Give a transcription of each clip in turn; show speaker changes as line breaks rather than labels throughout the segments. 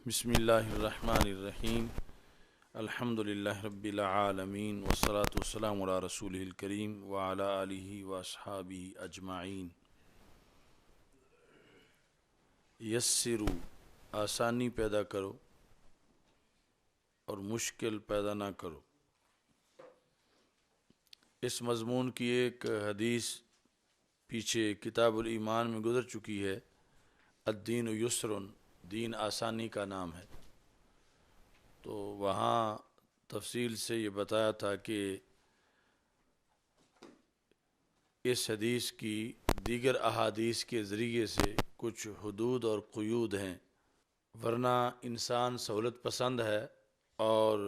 بسم اللہ الرحمن الرحیم الحمد للہ رب العالمین والصلاة والسلام علی رسولہ الکریم وعلی آلہ واصحابہ اجمعین۔ یسروا، آسانی پیدا کرو اور مشکل پیدا نہ کرو۔ اس مضمون کی ایک حدیث پیچھے کتاب الایمان میں گزر چکی ہے۔ الدین یسر، دین آسانی کا نام ہے۔ تو وہاں تفصیل سے یہ بتایا تھا کہ اس حدیث کی دیگر احادیث کے ذریعے سے کچھ حدود اور قیود ہیں، ورنہ انسان سہولت پسند ہے، اور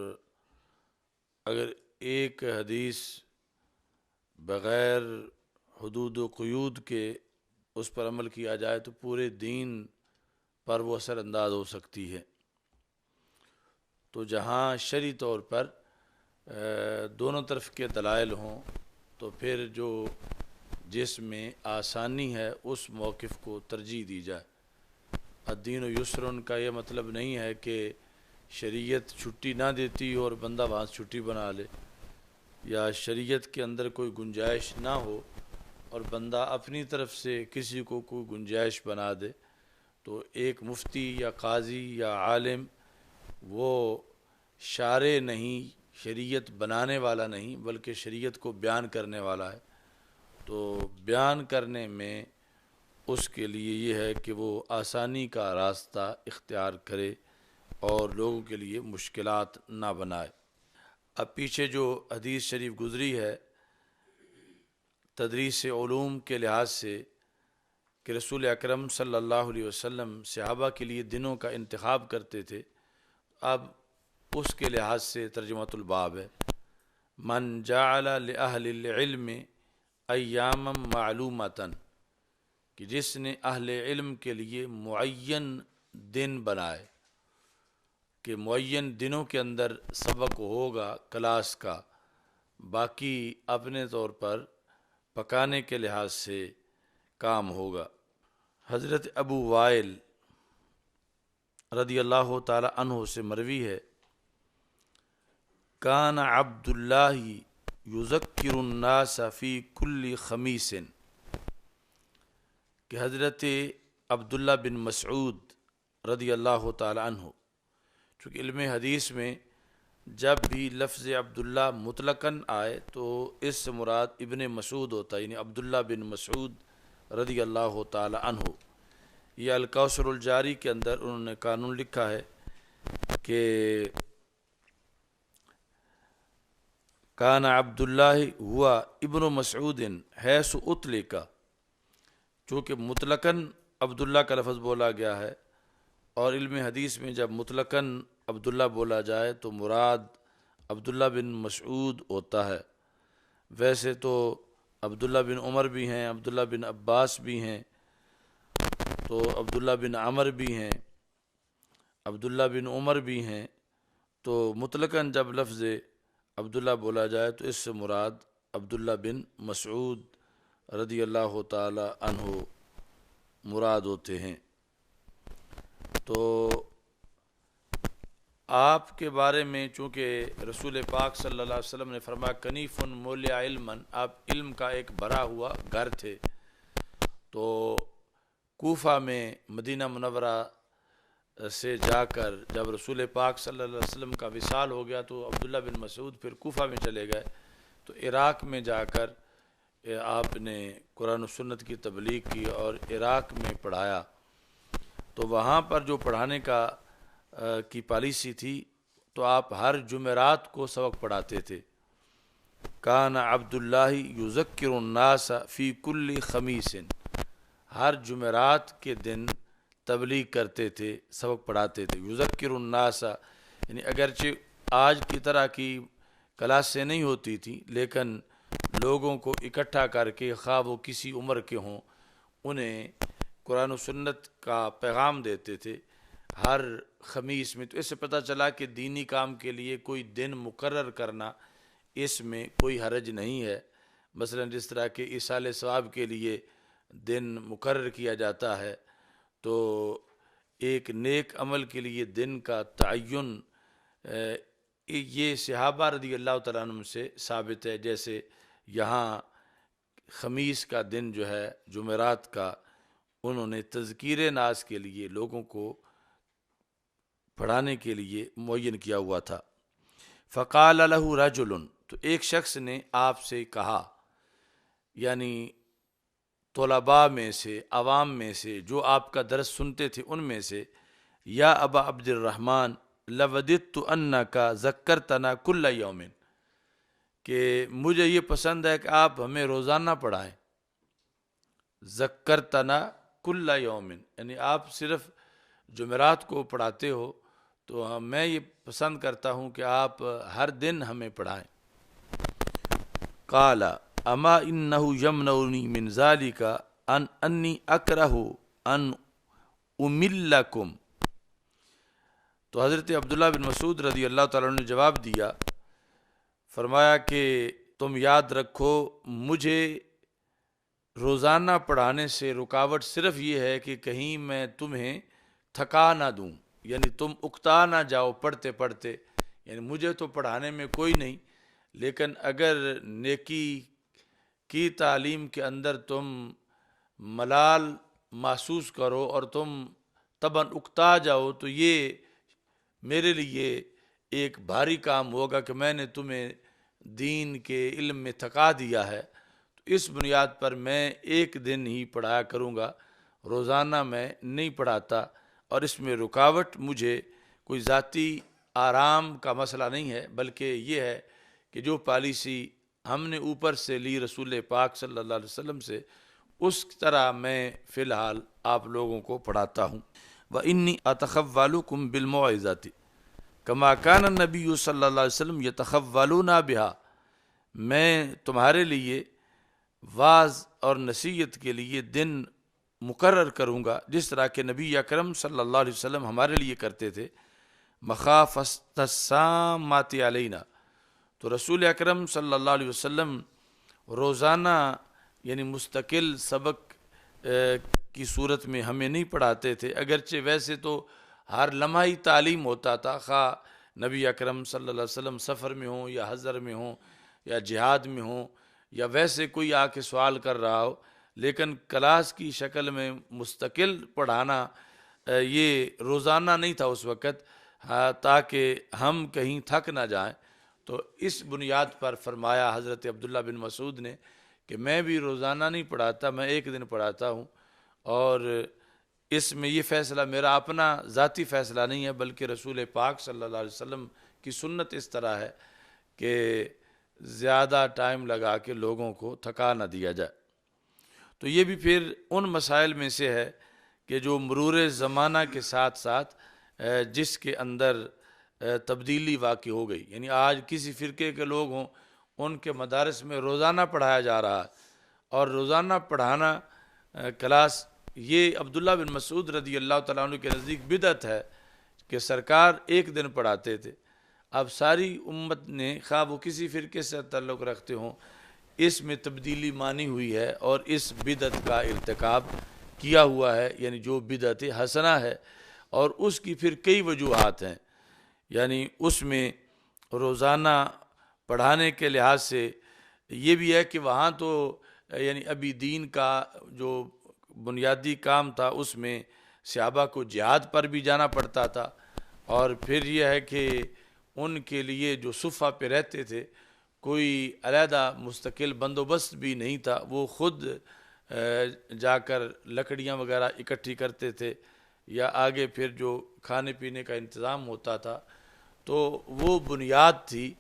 اگر ایک حدیث بغیر حدود و قیود کے اس پر عمل کیا جائے تو پورے دین پر وہ اثر انداز ہو سکتی ہے۔ تو جہاں شرعی طور پر دونوں طرف کے دلائل ہوں تو پھر جس میں آسانی ہے اس موقف کو ترجیح دی جائے۔ الدین یسر کا یہ مطلب نہیں ہے کہ شریعت چھٹی نہ دیتی اور بندہ وہاں سے چھٹی بنا لے، یا شریعت کے اندر کوئی گنجائش نہ ہو اور بندہ اپنی طرف سے کسی کو کوئی گنجائش بنا دے۔ تو ایک مفتی یا قاضی یا عالم وہ شارع نہیں، شریعت بنانے والا نہیں، بلکہ شریعت کو بیان کرنے والا ہے۔ تو بیان کرنے میں اس کے لیے یہ ہے کہ وہ آسانی کا راستہ اختیار کرے اور لوگوں کے لیے مشکلات نہ بنائے۔ اب پیچھے جو حدیث شریف گزری ہے تدریس علوم کے لحاظ سے کہ رسول اکرم صلی اللہ علیہ وسلم صحابہ کے لیے دنوں کا انتخاب کرتے تھے، اب اس کے لحاظ سے ترجمۃ الباب ہے۔ من جعل لأہل العلم ایاما معلومتا، کہ جس نے اہل علم کے لیے معین دن بنائے کہ معین دنوں کے اندر سبق ہوگا کلاس کا، باقی اپنے طور پر پکانے کے لحاظ سے کام ہوگا۔ حضرت ابو وائل رضی اللہ تعالی عنہ سے مروی ہے، کان عبد اللہ یذکر الناس فی کل خمیس، کہ حضرت عبداللہ بن مسعود رضی اللہ تعالی عنہ، چونکہ علم حدیث میں جب بھی لفظ عبداللہ مطلقاً آئے تو اس سے مراد ابن مسعود ہوتا ہے، یعنی عبداللہ بن مسعود رضی اللہ تعالی عنہ۔ یہ الکوثر الجاری کے اندر انہوں نے قانون لکھا ہے کہ کان عبداللہ ہوا ابن مسعود حیث اطلق، چونکہ مطلقاً عبداللہ کا لفظ بولا گیا ہے، اور علم حدیث میں جب مطلقاً عبداللہ بولا جائے تو مراد عبداللہ بن مسعود ہوتا ہے۔ ویسے تو عبداللہ بن عمر بھی ہیں، عبداللہ بن عباس بھی ہیں، تو عبداللہ بن عمر بھی ہیں، عبداللہ بن عمر بھی ہیں، تو مطلقاً جب لفظ عبداللہ بولا جائے تو اس سے مراد عبداللہ بن مسعود رضی اللہ تعالی عنہ مراد ہوتے ہیں۔ تو آپ کے بارے میں چونکہ رسول پاک صلی اللہ علیہ وسلم نے فرمایا کنیف مولع علما، آپ علم کا ایک بھرا ہوا گھر تھے، تو کوفہ میں مدینہ منورہ سے جا کر جب رسول پاک صلی اللہ علیہ وسلم کا وصال ہو گیا تو عبداللہ بن مسعود پھر کوفہ میں چلے گئے، تو عراق میں جا کر آپ نے قرآن و سنت کی تبلیغ کی اور عراق میں پڑھایا۔ تو وہاں پر جو پڑھانے کی پالیسی تھی تو آپ ہر جمعرات کو سبق پڑھاتے تھے۔ کان عبداللہ یذکر الناس فی کل خمیس، ہر جمعرات کے دن تبلیغ کرتے تھے، سبق پڑھاتے تھے۔ یذکر الناس یعنی اگرچہ آج کی طرح کی کلاسیں نہیں ہوتی تھیں، لیکن لوگوں کو اکٹھا کر کے خواہ وہ کسی عمر کے ہوں انہیں قرآن و سنت کا پیغام دیتے تھے ہر خمیس میں۔ تو اس سے پتہ چلا کہ دینی کام کے لیے کوئی دن مقرر کرنا اس میں کوئی حرج نہیں ہے۔ مثلا جس طرح کہ ایصال ثواب کے لیے دن مقرر کیا جاتا ہے، تو ایک نیک عمل کے لیے دن کا تعین یہ صحابہ رضی اللہ تعالیٰ عنہ سے ثابت ہے. جیسے یہاں خمیس کا دن جو ہے جمعرات کا انہوں نے تذکیر ناس کے لیے لوگوں کو پڑھانے کے لیے معین کیا ہوا تھا. فقال له رجل، تو ایک شخص نے آپ سے کہا، یعنی طلباء میں سے، عوام میں سے جو آپ کا درس سنتے تھے ان میں سے، یا ابا عبد الرحمن لوددت انک ذکرتنا کل یوم، کہ مجھے یہ پسند ہے کہ آپ ہمیں روزانہ پڑھائیں. ذکرتنا کل یوم، یعنی آپ صرف جمعرات کو پڑھاتے ہو تو میں یہ پسند کرتا ہوں کہ آپ ہر دن ہمیں پڑھائیں. قال اما انہ یمنعنی من ذلک ان انی اکرہ ان املکم، تو حضرت عبداللہ بن مسعود رضی اللہ تعالیٰ عنہ نے جواب دیا، فرمایا کہ تم یاد رکھو مجھے روزانہ پڑھانے سے رکاوٹ صرف یہ ہے کہ کہیں میں تمہیں تھکا نہ دوں، یعنی تم اکتا نہ جاؤ پڑھتے پڑھتے. یعنی مجھے تو پڑھانے میں کوئی نہیں، لیکن اگر نیکی کی تعلیم کے اندر تم ملال محسوس کرو اور تم طبعاً اکتا جاؤ تو یہ میرے لیے ایک بھاری کام ہوگا کہ میں نے تمہیں دین کے علم میں تھکا دیا ہے. تو اس بنیاد پر میں ایک دن ہی پڑھایا کروں گا، روزانہ میں نہیں پڑھاتا. اور اس میں رکاوٹ مجھے کوئی ذاتی آرام کا مسئلہ نہیں ہے، بلکہ یہ ہے کہ جو پالیسی ہم نے اوپر سے لی رسول پاک صلی اللہ علیہ وسلم سے، اس طرح میں فی الحال آپ لوگوں کو پڑھاتا ہوں. وَإِنِّي أَتَخَوَّلُكُمْ بِالْمَوْعِظَةِ كَمَا كَانَ النَّبِيُّ صلی اللہ علیہ وسلم يَتَخَوَّلُونَ بِهَا، میں تمہارے لیے واعظ اور نصیحت کے لیے دن مقرر کروں گا جس طرح کہ نبی اکرم صلی اللہ علیہ وسلم ہمارے لیے کرتے تھے. مخافۃ السامۃ علینا، تو رسول اکرم صلی اللہ علیہ وسلم روزانہ یعنی مستقل سبق کی صورت میں ہمیں نہیں پڑھاتے تھے، اگرچہ ویسے تو ہر لمحہ تعلیم ہوتا تھا، خواہ نبی اکرم صلی اللہ علیہ وسلم سفر میں ہوں یا حضر میں ہوں یا جہاد میں ہوں یا ویسے کوئی آ کے سوال کر رہا ہو، لیکن کلاس کی شکل میں مستقل پڑھانا یہ روزانہ نہیں تھا اس وقت، تاکہ ہم کہیں تھک نہ جائیں. تو اس بنیاد پر فرمایا حضرت عبداللہ بن مسعود نے کہ میں بھی روزانہ نہیں پڑھاتا، میں ایک دن پڑھاتا ہوں. اور اس میں یہ فیصلہ میرا اپنا ذاتی فیصلہ نہیں ہے، بلکہ رسول پاک صلی اللہ علیہ وسلم کی سنت اس طرح ہے کہ زیادہ ٹائم لگا کے لوگوں کو تھکا نہ دیا جائے. تو یہ بھی پھر ان مسائل میں سے ہے کہ جو مرور زمانہ کے ساتھ ساتھ جس کے اندر تبدیلی واقع ہو گئی. یعنی آج کسی فرقے کے لوگ ہوں، ان کے مدارس میں روزانہ پڑھایا جا رہا ہے، اور روزانہ پڑھانا کلاس یہ عبداللہ بن مسعود رضی اللہ تعالیٰ عنہ کے نزدیک بدعت ہے کہ سرکار ایک دن پڑھاتے تھے. اب ساری امت نے خواہ وہ کسی فرقے سے تعلق رکھتے ہوں اس میں تبدیلی مانی ہوئی ہے اور اس بدعت کا ارتکاب کیا ہوا ہے، یعنی جو بدعت حسنہ ہے، اور اس کی پھر کئی وجوہات ہیں. یعنی اس میں روزانہ پڑھانے کے لحاظ سے یہ بھی ہے کہ وہاں تو یعنی ابھی دین کا جو بنیادی کام تھا اس میں صحابہ کو جہاد پر بھی جانا پڑتا تھا، اور پھر یہ ہے کہ ان کے لیے جو صفہ پہ رہتے تھے کوئی علیحدہ مستقل بندوبست بھی نہیں تھا، وہ خود جا کر لکڑیاں وغیرہ اکٹھی کرتے تھے یا آگے پھر جو کھانے پینے کا انتظام ہوتا تھا. تو وہ بنیاد تھی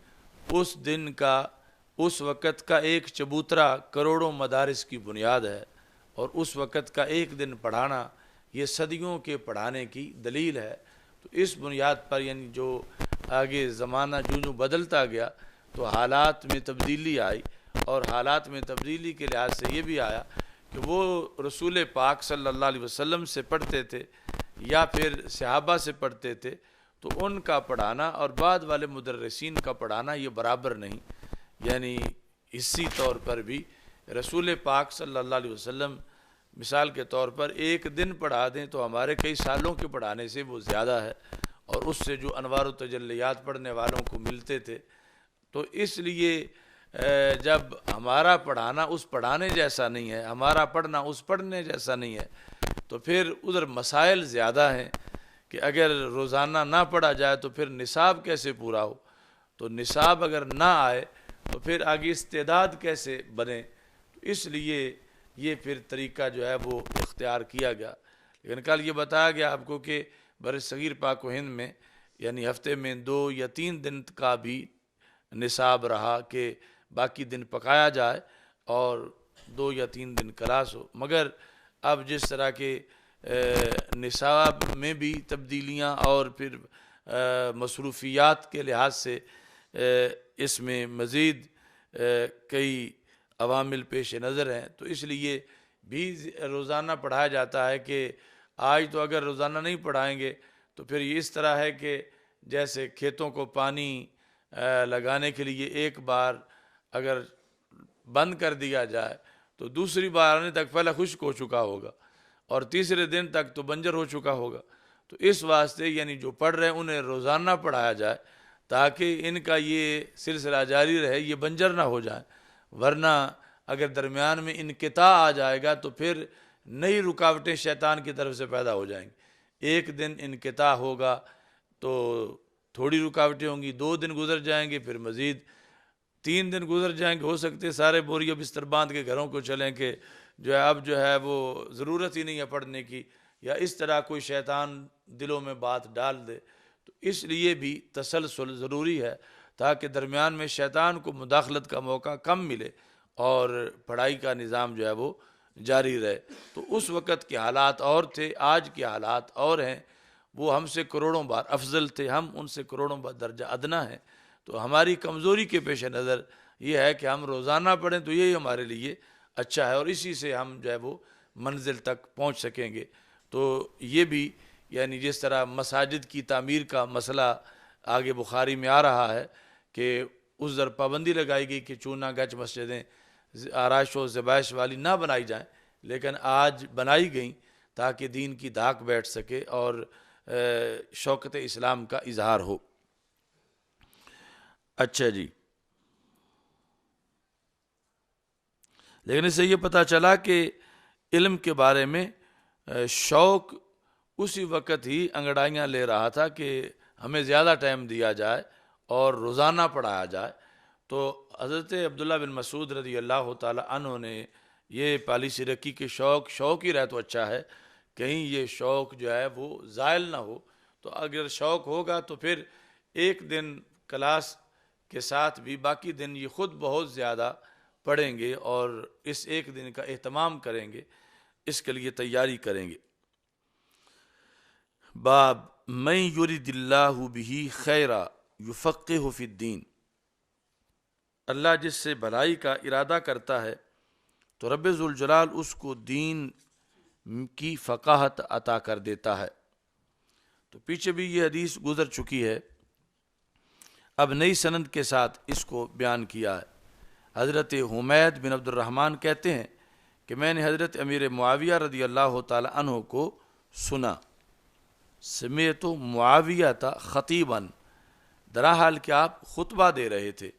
اس دن کا، اس وقت کا ایک چبوترا کروڑوں مدارس کی بنیاد ہے، اور اس وقت کا ایک دن پڑھانا یہ صدیوں کے پڑھانے کی دلیل ہے. تو اس بنیاد پر یعنی جو آگے زمانہ جو بدلتا گیا تو حالات میں تبدیلی آئی، اور حالات میں تبدیلی کے لحاظ سے یہ بھی آیا کہ وہ رسول پاک صلی اللہ علیہ وسلم سے پڑھتے تھے یا پھر صحابہ سے پڑھتے تھے، تو ان کا پڑھانا اور بعد والے مدرسین کا پڑھانا یہ برابر نہیں. یعنی اسی طور پر بھی رسول پاک صلی اللہ علیہ وسلم مثال کے طور پر ایک دن پڑھا دیں تو ہمارے کئی سالوں کے پڑھانے سے وہ زیادہ ہے، اور اس سے جو انوار و تجلیات پڑھنے والوں کو ملتے تھے. تو اس لیے جب ہمارا پڑھانا اس پڑھانے جیسا نہیں ہے، ہمارا پڑھنا اس پڑھنے جیسا نہیں ہے، تو پھر ادھر مسائل زیادہ ہیں کہ اگر روزانہ نہ پڑھا جائے تو پھر نصاب کیسے پورا ہو، تو نصاب اگر نہ آئے تو پھر آگے استعداد کیسے بنے. اس لیے یہ پھر طریقہ جو ہے وہ اختیار کیا گیا. لیکن کل یہ بتایا گیا آپ کو کہ بر صغیر پاک و ہند میں یعنی ہفتے میں 2 یا 3 دن کا بھی نصاب رہا کہ باقی دن پکایا جائے اور 2 یا 3 دن کلاس ہو. مگر اب جس طرح کے نصاب میں بھی تبدیلیاں اور پھر مصروفیات کے لحاظ سے اس میں مزید کئی عوامل پیش نظر ہیں، تو اس لیے بھی روزانہ پڑھایا جاتا ہے کہ آج تو اگر روزانہ نہیں پڑھائیں گے تو پھر یہ اس طرح ہے کہ جیسے کھیتوں کو پانی لگانے کے لیے ایک بار اگر بند کر دیا جائے تو دوسری بار آنے تک پہلے خشک ہو چکا ہوگا اور تیسرے دن تک تو بنجر ہو چکا ہوگا. تو اس واسطے یعنی جو پڑھ رہے ہیں انہیں روزانہ پڑھایا جائے تاکہ ان کا یہ سلسلہ جاری رہے، یہ بنجر نہ ہو جائیں. ورنہ اگر درمیان میں انقطاع آ جائے گا تو پھر نئی رکاوٹیں شیطان کی طرف سے پیدا ہو جائیں گی. ایک دن انقطاع ہوگا تو تھوڑی رکاوٹیں ہوں گی، 2 دن گزر جائیں گے، پھر مزید 3 دن گزر جائیں گے. ہو سکتے سارے بوریہ بستر باندھ کے گھروں کو چلیں کہ جو ہے اب جو ہے وہ ضرورت ہی نہیں ہے پڑھنے کی، یا اس طرح کوئی شیطان دلوں میں بات ڈال دے. تو اس لیے بھی تسلسل ضروری ہے تاکہ درمیان میں شیطان کو مداخلت کا موقع کم ملے اور پڑھائی کا نظام جو ہے وہ جاری رہے. تو اس وقت کے حالات اور تھے، آج کے حالات اور ہیں. وہ ہم سے کروڑوں بار افضل تھے، ہم ان سے کروڑوں بار درجہ ادنا ہیں. تو ہماری کمزوری کے پیش نظر یہ ہے کہ ہم روزانہ پڑھیں تو یہی ہمارے لیے اچھا ہے، اور اسی سے ہم جو ہے وہ منزل تک پہنچ سکیں گے. تو یہ بھی یعنی جس طرح مساجد کی تعمیر کا مسئلہ آگے بخاری میں آ رہا ہے کہ اس در پابندی لگائی گئی کہ چونا گچ مسجدیں آرائش و زبائش والی نہ بنائی جائیں، لیکن آج بنائی گئیں تاکہ دین کی دھاک بیٹھ سکے اور شوکت اسلام کا اظہار ہو. اچھا جی، لیکن اس سے یہ پتہ چلا کہ علم کے بارے میں شوق اسی وقت ہی انگڑائیاں لے رہا تھا کہ ہمیں زیادہ ٹائم دیا جائے اور روزانہ پڑھایا جائے. تو حضرت عبداللہ بن مسعود رضی اللہ تعالی عنہ نے یہ پالیسی رکھی کہ شوق ہی رہے تو اچھا ہے، کہیں یہ شوق جو ہے وہ زائل نہ ہو. تو اگر شوق ہوگا تو پھر ایک دن کلاس کے ساتھ بھی باقی دن یہ خود بہت زیادہ پڑھیں گے اور اس ایک دن کا اہتمام کریں گے، اس کے لیے تیاری کریں گے. باب من یرید اللہ بہ خیرا یفقہہ فی الدین. اللہ جس سے بھلائی کا ارادہ کرتا ہے تو رب ذوالجلال اس کو دین کی فقاہت عطا کر دیتا ہے. تو پیچھے بھی یہ حدیث گزر چکی ہے، اب نئی سند کے ساتھ اس کو بیان کیا ہے. حضرت حمید بن عبد الرحمن کہتے ہیں کہ میں نے حضرت امیر معاویہ رضی اللہ تعالی عنہ کو سنا. سمیت معاویہ خطیباً، درحال کہ آپ خطبہ دے رہے تھے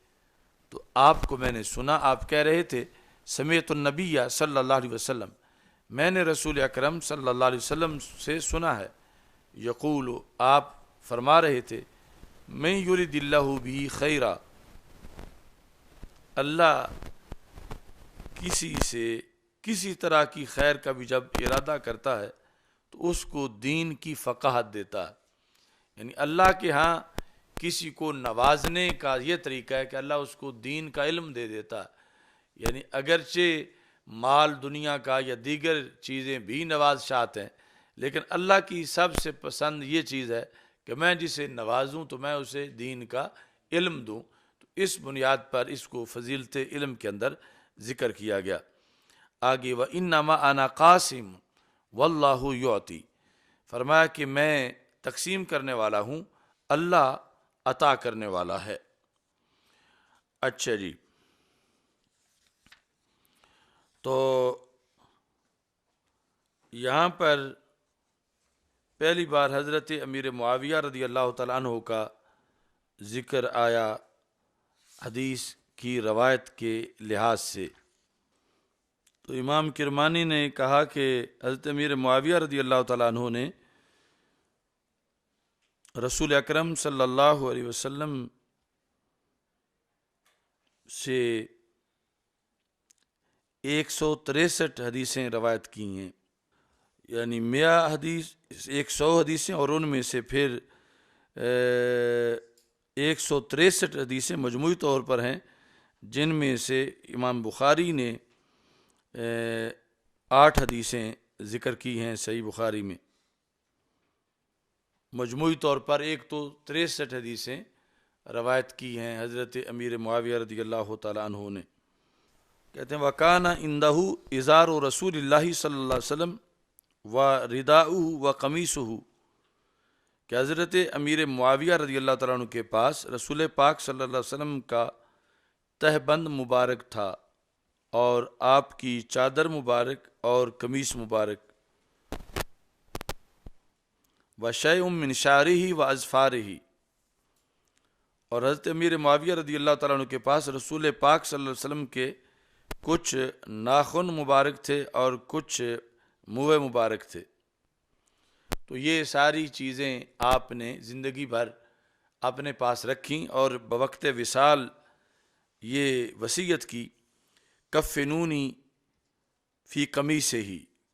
تو آپ کو میں نے سنا، آپ کہہ رہے تھے سمیت النبی صلی اللہ علیہ وسلم، میں نے رسول اکرم صلی اللہ علیہ وسلم سے سنا ہے، یقول، آپ فرما رہے تھے من یرید اللہ بہ خیرا، اللہ کسی سے کسی طرح کی خیر کا بھی جب ارادہ کرتا ہے تو اس کو دین کی فقاہت دیتا ہے. یعنی اللہ کے ہاں کسی کو نوازنے کا یہ طریقہ ہے کہ اللہ اس کو دین کا علم دے دیتا ہے. یعنی اگرچہ مال دنیا کا یا دیگر چیزیں بھی نوازشات ہیں، لیکن اللہ کی سب سے پسند یہ چیز ہے کہ میں جسے نوازوں تو میں اسے دین کا علم دوں. تو اس بنیاد پر اس کو فضیلت علم کے اندر ذکر کیا گیا. آگے وَإِنَّمَا أَنَا قَاسِمٌ وَاللَّهُ يُعْطِي، فرمایا کہ میں تقسیم کرنے والا ہوں، اللہ عطا کرنے والا ہے. اچھا جی، تو یہاں پر پہلی بار حضرت امیر معاویہ رضی اللہ تعالیٰ عنہ کا ذکر آیا حدیث کی روایت کے لحاظ سے۔ تو امام کرمانی نے کہا کہ حضرت امیر معاویہ رضی اللہ تعالیٰ عنہ نے رسول اکرم صلی اللہ علیہ وسلم سے 163 حدیثیں روایت کی ہیں، یعنی 100 حدیث 100 حدیثیں، اور ان میں سے پھر 163 حدیثیں مجموعی طور پر ہیں، جن میں سے امام بخاری نے 8 حدیثیں ذکر کی ہیں صحیح بخاری میں۔ مجموعی طور پر 163 حدیثیں روایت کی ہیں حضرت امیر معاویہ رضی اللہ تعالیٰ عنہ نے۔ کہتے ہیں وَكَانَ عِنْدَهُ إِزَارُ رسول اللہ صلی اللہ علیہ وسلم وَرِدَاؤُهُ وَقَمِيصُهُ، کہ حضرت امیر معاویہ رضی اللہ تعالیٰ عنہ کے پاس رسول پاک صلی اللہ علیہ وسلم کا تہبند مبارک تھا، اور آپ کی چادر مبارک اور قمیص مبارک، وَشَيْءٌ مِّن شَعْرِهِ وَأَظْفَارِهِ، اور حضرت امیر معاویہ رضی اللہ تعالیٰ عنہ کے پاس رسول پاک صلی اللہ علیہ وسلم کے کچھ ناخن مبارک تھے اور کچھ منہ مبارک تھے۔ تو یہ ساری چیزیں آپ نے زندگی بھر اپنے پاس رکھیں، اور بوقت وصال یہ وصیت کی کفنونی فی قمیصہ،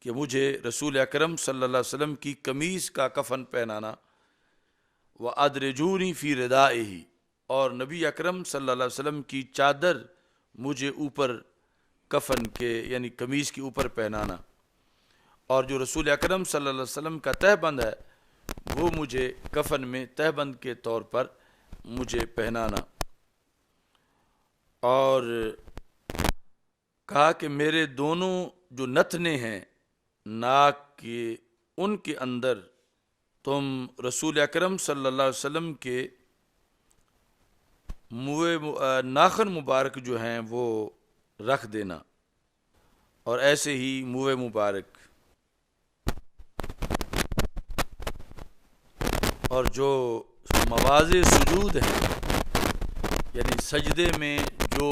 کہ مجھے رسول اکرم صلی اللہ علیہ وسلم کی قمیص کا کفن پہنانا، وَأَدْرِجُونِي فِي رِدَائِهِ، اور نبی اکرم صلی اللہ علیہ وسلم کی چادر مجھے اوپر کفن کے یعنی قمیص کے اوپر پہنانا، اور جو رسول اکرم صلی اللہ علیہ وسلم کا تہبند ہے وہ مجھے کفن میں تہبند کے طور پر مجھے پہنانا۔ اور کہا کہ میرے دونوں جو نتنے ہیں ناک کے، ان کے اندر تم رسول اکرم صلی اللہ علیہ وسلم کے ناخن مبارک جو ہیں وہ رکھ دینا، اور ایسے ہی منہ مبارک، اور جو مواضع سجود ہیں یعنی سجدے میں جو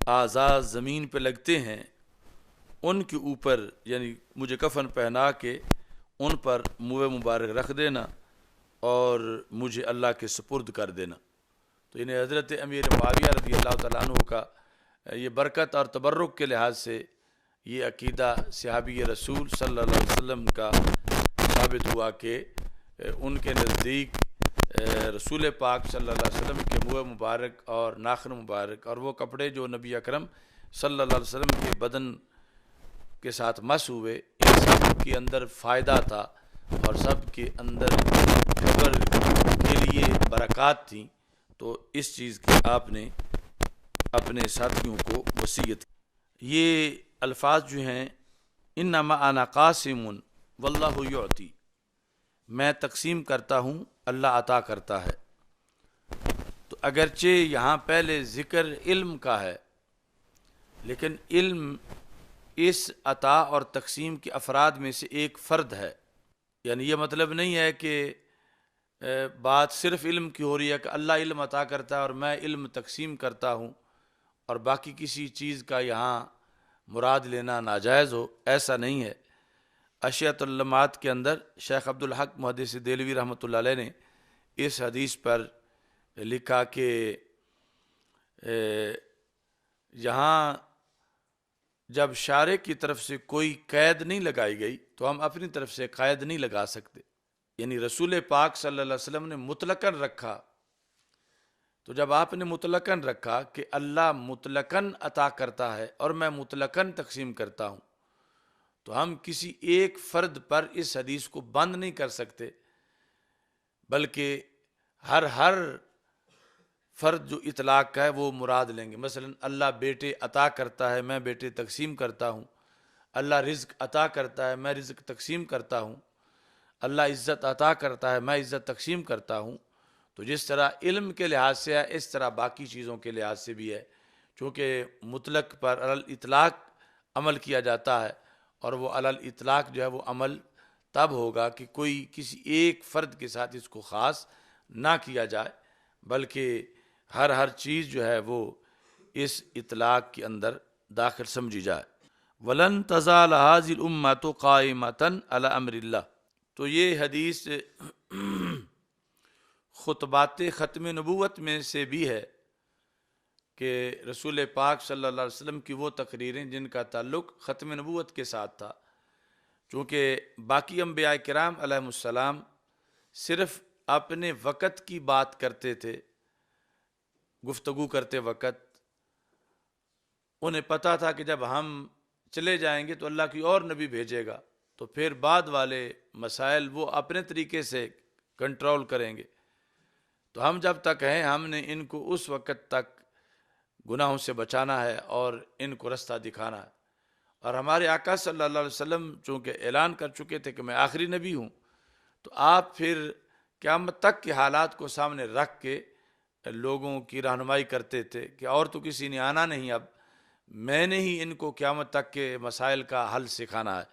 اعضاء زمین پہ لگتے ہیں ان کے اوپر یعنی مجھے کفن پہنا کے ان پر منہ مبارک رکھ دینا اور مجھے اللہ کے سپرد کر دینا۔ تو انہیں حضرت امیر معاویہ رضی اللہ تعالیٰ عنہ کا یہ برکت اور تبرک کے لحاظ سے یہ عقیدہ صحابی رسول صلی اللہ علیہ وسلم کا ثابت ہوا کہ ان کے نزدیک رسول پاک صلی اللہ علیہ وسلم کے منہ مبارک اور ناخن مبارک اور وہ کپڑے جو نبی اکرم صلی اللہ علیہ وسلم کے بدن کے ساتھ مس ہوئے، ان سب کے اندر فائدہ تھا اور سب کے اندر قبر کے لیے برکات تھیں۔ تو اس چیز کی آپ نے اپنے ساتھیوں کو وصیت کی۔ یہ الفاظ جو ہیں انما انا قاسم واللہ یعطی، میں تقسیم کرتا ہوں اللہ عطا کرتا ہے۔ تو اگرچہ یہاں پہلے ذکر علم کا ہے، لیکن علم اس عطا اور تقسیم کے افراد میں سے ایک فرد ہے، یعنی یہ مطلب نہیں ہے کہ بات صرف علم کی ہو رہی ہے کہ اللہ علم عطا کرتا ہے اور میں علم تقسیم کرتا ہوں اور باقی کسی چیز کا یہاں مراد لینا ناجائز ہو، ایسا نہیں ہے۔ اشیاۃ اللمعات کے اندر شیخ عبدالحق محدث دہلوی رحمۃ اللہ علیہ نے اس حدیث پر لکھا کہ یہاں جب شارع کی طرف سے کوئی قید نہیں لگائی گئی تو ہم اپنی طرف سے قید نہیں لگا سکتے، یعنی رسول پاک صلی اللہ علیہ وسلم نے مطلقاً رکھا۔ تو جب آپ نے مطلقاً رکھا کہ اللہ مطلقاً عطا کرتا ہے اور میں مطلقاً تقسیم کرتا ہوں، تو ہم کسی ایک فرد پر اس حدیث کو بند نہیں کر سکتے، بلکہ ہر فرد جو اطلاق کا ہے وہ مراد لیں گے۔ مثلا اللہ بیٹے عطا کرتا ہے، میں بیٹے تقسیم کرتا ہوں۔ اللہ رزق عطا کرتا ہے، میں رزق تقسیم کرتا ہوں۔ اللہ عزت عطا کرتا ہے، میں عزت تقسیم کرتا ہوں۔ تو جس طرح علم کے لحاظ سے ہے اس طرح باقی چیزوں کے لحاظ سے بھی ہے، چونکہ مطلق پر اطلاق عمل کیا جاتا ہے اور وہ علی الاطلاق جو ہے وہ عمل تب ہوگا کہ کوئی کسی ایک فرد کے ساتھ اس کو خاص نہ کیا جائے، بلکہ ہر چیز جو ہے وہ اس اطلاق کے اندر داخل سمجھی جائے۔ وَلَن تَزَالَ هَذِهِ الْأُمَّةُ قَائِمَةً عَلَى أَمْرِ اللَّهِ، تو یہ حدیث خطبات ختم نبوت میں سے بھی ہے کہ رسول پاک صلی اللہ علیہ وسلم کی وہ تقریریں جن کا تعلق ختم نبوت کے ساتھ تھا، چونکہ باقی انبیاء کرام علیہم السلام صرف اپنے وقت کی بات کرتے تھے، گفتگو کرتے وقت انہیں پتہ تھا کہ جب ہم چلے جائیں گے تو اللہ کی اور نبی بھیجے گا، تو پھر بعد والے مسائل وہ اپنے طریقے سے کنٹرول کریں گے۔ تو ہم جب تک ہیں ہم نے ان کو اس وقت تک گناہوں سے بچانا ہے اور ان کو رستہ دکھانا ہے۔ اور ہمارے آقا صلی اللہ علیہ وسلم چونکہ اعلان کر چکے تھے کہ میں آخری نبی ہوں، تو آپ پھر قیامت تک کے حالات کو سامنے رکھ کے لوگوں کی رہنمائی کرتے تھے کہ اور تو کسی نے آنا نہیں، اب میں نے ہی ان کو قیامت تک کے مسائل کا حل سکھانا ہے۔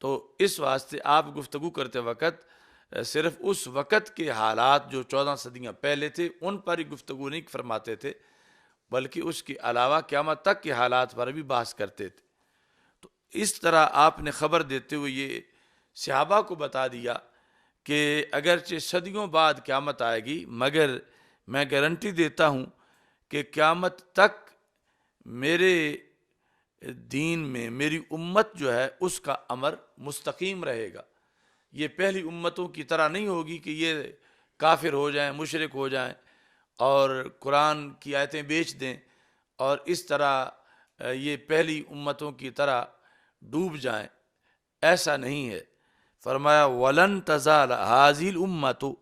تو اس واسطے آپ گفتگو کرتے وقت صرف اس وقت کے حالات جو 14 صدیاں پہلے تھے ان پر ہی گفتگو نہیں فرماتے تھے، بلکہ اس کے علاوہ قیامت تک کے حالات پر بھی بحث کرتے تھے۔ تو اس طرح آپ نے خبر دیتے ہوئے یہ صحابہ کو بتا دیا کہ اگرچہ صدیوں بعد قیامت آئے گی، مگر میں گارنٹی دیتا ہوں کہ قیامت تک میرے دین میں میری امت جو ہے اس کا امر مستقیم رہے گا۔ یہ پہلی امتوں کی طرح نہیں ہوگی کہ یہ کافر ہو جائیں، مشرک ہو جائیں اور قرآن کی آیتیں بیچ دیں اور اس طرح یہ پہلی امتوں کی طرح ڈوب جائیں، ایسا نہیں ہے۔ فرمایا وَلَن تَزَالَ هَذِهِ الْأُمَّةُ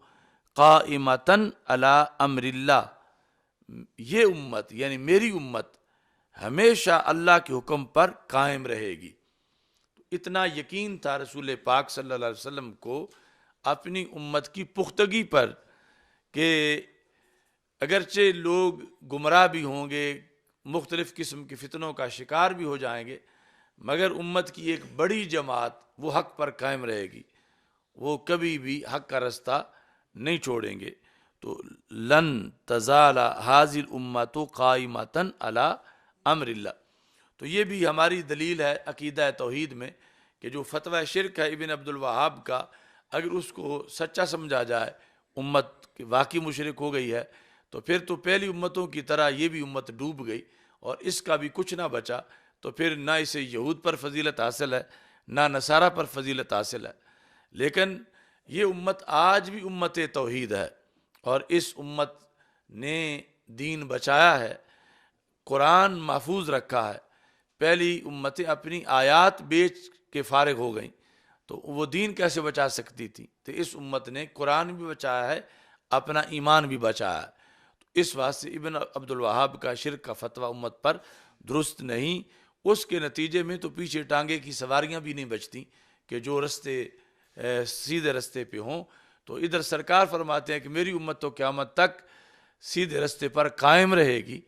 قَائِمَةً عَلَى أَمْرِ اللَّهِ، یہ امت یعنی میری امت ہمیشہ اللہ کے حکم پر قائم رہے گی۔ اتنا یقین تھا رسول پاک صلی اللہ علیہ وسلم کو اپنی امت کی پختگی پر کہ اگرچہ لوگ گمراہ بھی ہوں گے، مختلف قسم کے فتنوں کا شکار بھی ہو جائیں گے، مگر امت کی ایک بڑی جماعت وہ حق پر قائم رہے گی، وہ کبھی بھی حق کا رستہ نہیں چھوڑیں گے۔ تو لن تزال هذه الامة قائمة على امر اللہ، تو یہ بھی ہماری دلیل ہے عقیدہ توحید میں کہ جو فتویٰ شرک ہے ابن عبد الوہاب کا، اگر اس کو سچا سمجھا جائے امت واقعی مشرک ہو گئی ہے تو پھر تو پہلی امتوں کی طرح یہ بھی امت ڈوب گئی اور اس کا بھی کچھ نہ بچا، تو پھر نہ اسے یہود پر فضیلت حاصل ہے نہ نصارہ پر فضیلت حاصل ہے۔ لیکن یہ امت آج بھی امت توحید ہے اور اس امت نے دین بچایا ہے، قرآن محفوظ رکھا ہے۔ پہلی امتیں اپنی آیات بیچ کے فارغ ہو گئیں تو وہ دین کیسے بچا سکتی تھی؟ تو اس امت نے قرآن بھی بچایا ہے، اپنا ایمان بھی بچایا ہے۔ تو اس واسطے ابن عبد الوہاب کا شرک کا فتویٰ امت پر درست نہیں، اس کے نتیجے میں تو پیچھے ٹانگے کی سواریاں بھی نہیں بچتی کہ جو رستے سیدھے رستے پہ ہوں۔ تو ادھر سرکار فرماتے ہیں کہ میری امت تو قیامت تک سیدھے رستے پر قائم رہے گی،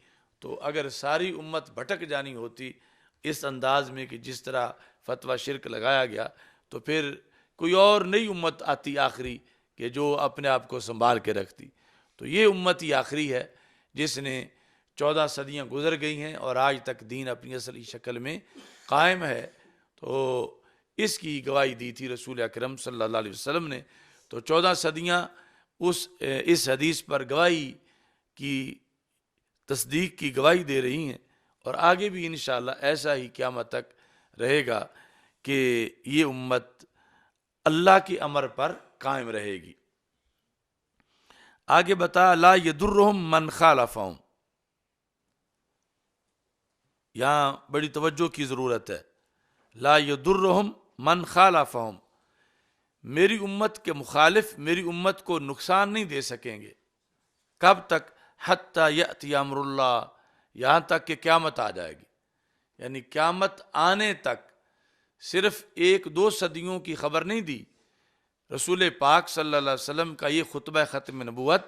تو اگر ساری امت بھٹک جانی ہوتی اس انداز میں کہ جس طرح فتویٰ شرک لگایا گیا، تو پھر کوئی اور نئی امت آتی آخری کہ جو اپنے آپ کو سنبھال کے رکھتی۔ تو یہ امت ہی آخری ہے جس نے 14 صدیاں گزر گئی ہیں اور آج تک دین اپنی اصلی شکل میں قائم ہے۔ تو اس کی گواہی دی تھی رسول اکرم صلی اللہ علیہ وسلم نے۔ تو 14 صدیاں اس حدیث پر گواہی کی تصدیق کی گواہی دے رہی ہیں، اور آگے بھی انشاءاللہ ایسا ہی قیامت تک رہے گا کہ یہ امت اللہ کے امر پر قائم رہے گی۔ آگے بتا لا یضرہم من خالفہم، یہاں بڑی توجہ کی ضرورت ہے۔ لا یضرہم من خالفہم، میری امت کے مخالف میری امت کو نقصان نہیں دے سکیں گے۔ کب تک؟ حتی یأتی امر اللہ، یہاں تک کہ قیامت آ جائے گی، یعنی قیامت آنے تک۔ صرف 1-2 صدیوں کی خبر نہیں دی رسول پاک صلی اللہ علیہ وسلم کا، یہ خطبہ ختم نبوت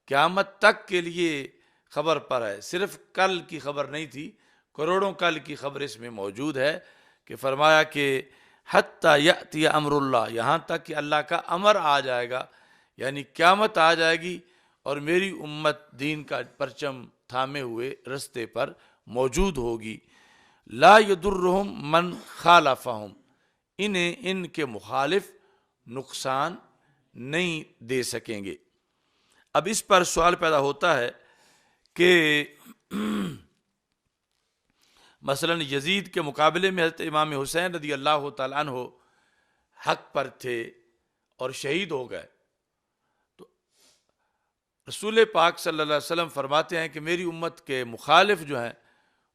قیامت تک کے لیے خبر پر ہے، صرف کل کی خبر نہیں تھی، کروڑوں کل کی خبر اس میں موجود ہے کہ فرمایا کہ حتیٰ یأتی امر اللہ، یہاں تک کہ اللہ کا امر آ جائے گا، یعنی قیامت آ جائے گی اور میری امت دین کا پرچم تھامے ہوئے رستے پر موجود ہوگی۔ لا یضرہم من خالفہم، انہیں ان کے مخالف نقصان نہیں دے سکیں گے۔ اب اس پر سوال پیدا ہوتا ہے کہ مثلا یزید کے مقابلے میں حضرت امام حسین رضی اللہ تعالیٰ عنہ حق پر تھے اور شہید ہو گئے، تو رسول پاک صلی اللہ علیہ وسلم فرماتے ہیں کہ میری امت کے مخالف جو ہیں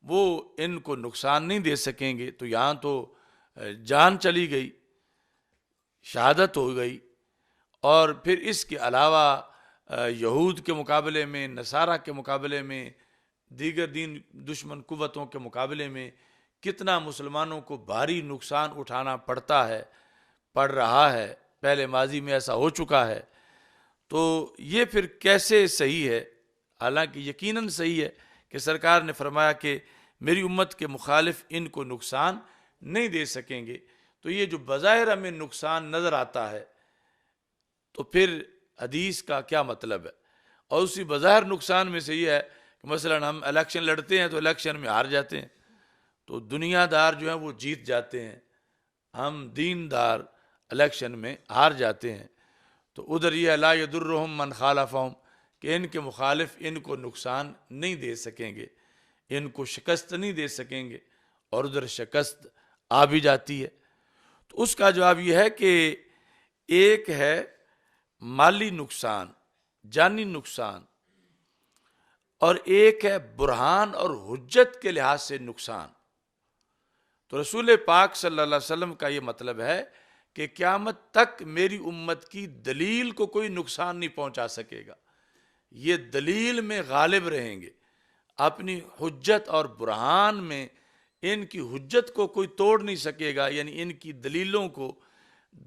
وہ ان کو نقصان نہیں دے سکیں گے، تو یہاں تو جان چلی گئی، شہادت ہو گئی، اور پھر اس کے علاوہ یہود کے مقابلے میں، نصارہ کے مقابلے میں، دیگر دین دشمن قوتوں کے مقابلے میں کتنا مسلمانوں کو بھاری نقصان اٹھانا پڑ رہا ہے، پہلے ماضی میں ایسا ہو چکا ہے۔ تو یہ پھر کیسے صحیح ہے؟ حالانکہ یقیناً صحیح ہے کہ سرکار نے فرمایا کہ میری امت کے مخالف ان کو نقصان نہیں دے سکیں گے، تو یہ جو بظاہر ہمیں نقصان نظر آتا ہے تو پھر حدیث کا کیا مطلب ہے؟ اور اسی بظاہر نقصان میں سے یہ ہے کہ مثلا ہم الیکشن لڑتے ہیں تو الیکشن میں ہار جاتے ہیں، تو دنیا دار جو ہیں وہ جیت جاتے ہیں، ہم دیندار الیکشن میں ہار جاتے ہیں۔ تو ادھر یہ لا یضرہم من خالفہم کہ ان کے مخالف ان کو نقصان نہیں دے سکیں گے، ان کو شکست نہیں دے سکیں گے، اور ادھر شکست آ بھی جاتی ہے۔ تو اس کا جواب یہ ہے کہ ایک ہے مالی نقصان، جانی نقصان، اور ایک ہے برہان اور حجت کے لحاظ سے نقصان۔ تو رسول پاک صلی اللہ علیہ وسلم کا یہ مطلب ہے کہ قیامت تک میری امت کی دلیل کو کوئی نقصان نہیں پہنچا سکے گا، یہ دلیل میں غالب رہیں گے، اپنی حجت اور برہان میں ان کی حجت کو کوئی توڑ نہیں سکے گا، یعنی ان کی دلیلوں کو،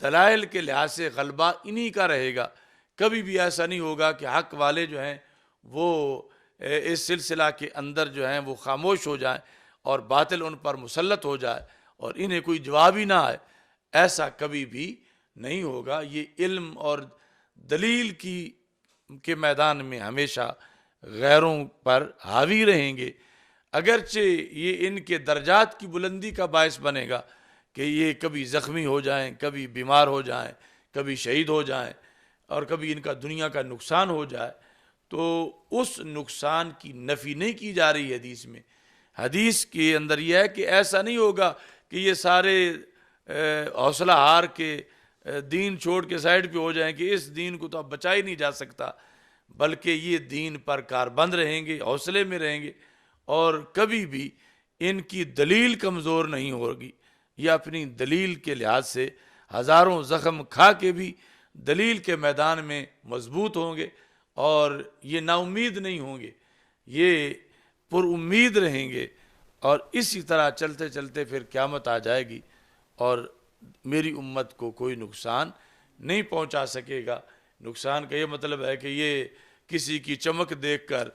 دلائل کے لحاظ سے غلبہ انہی کا رہے گا۔ کبھی بھی ایسا نہیں ہوگا کہ حق والے جو ہیں وہ اس سلسلہ کے اندر جو ہیں وہ خاموش ہو جائیں اور باطل ان پر مسلط ہو جائے اور انہیں کوئی جواب ہی نہ آئے، ایسا کبھی بھی نہیں ہوگا۔ یہ علم اور دلیل کے میدان میں ہمیشہ غیروں پر حاوی رہیں گے، اگرچہ یہ ان کے درجات کی بلندی کا باعث بنے گا کہ یہ کبھی زخمی ہو جائیں، کبھی بیمار ہو جائیں، کبھی شہید ہو جائیں، اور کبھی ان کا دنیا کا نقصان ہو جائے، تو اس نقصان کی نفی نہیں کی جا رہی حدیث میں۔ حدیث کے اندر یہ ہے کہ ایسا نہیں ہوگا کہ یہ سارے حوصلہ ہار کے دین چھوڑ کے سائڈ پہ ہو جائیں کہ اس دین کو تو اب بچا ہی نہیں جا سکتا، بلکہ یہ دین پر کاربند رہیں گے، حوصلے میں رہیں گے، اور کبھی بھی ان کی دلیل کمزور نہیں ہوگی، یہ اپنی دلیل کے لحاظ سے ہزاروں زخم کھا کے بھی دلیل کے میدان میں مضبوط ہوں گے، اور یہ نا امید نہیں ہوں گے، یہ پر امید رہیں گے، اور اسی طرح چلتے چلتے پھر قیامت آ جائے گی اور میری امت کو کوئی نقصان نہیں پہنچا سکے گا۔ نقصان کا یہ مطلب ہے کہ یہ کسی کی چمک دیکھ کر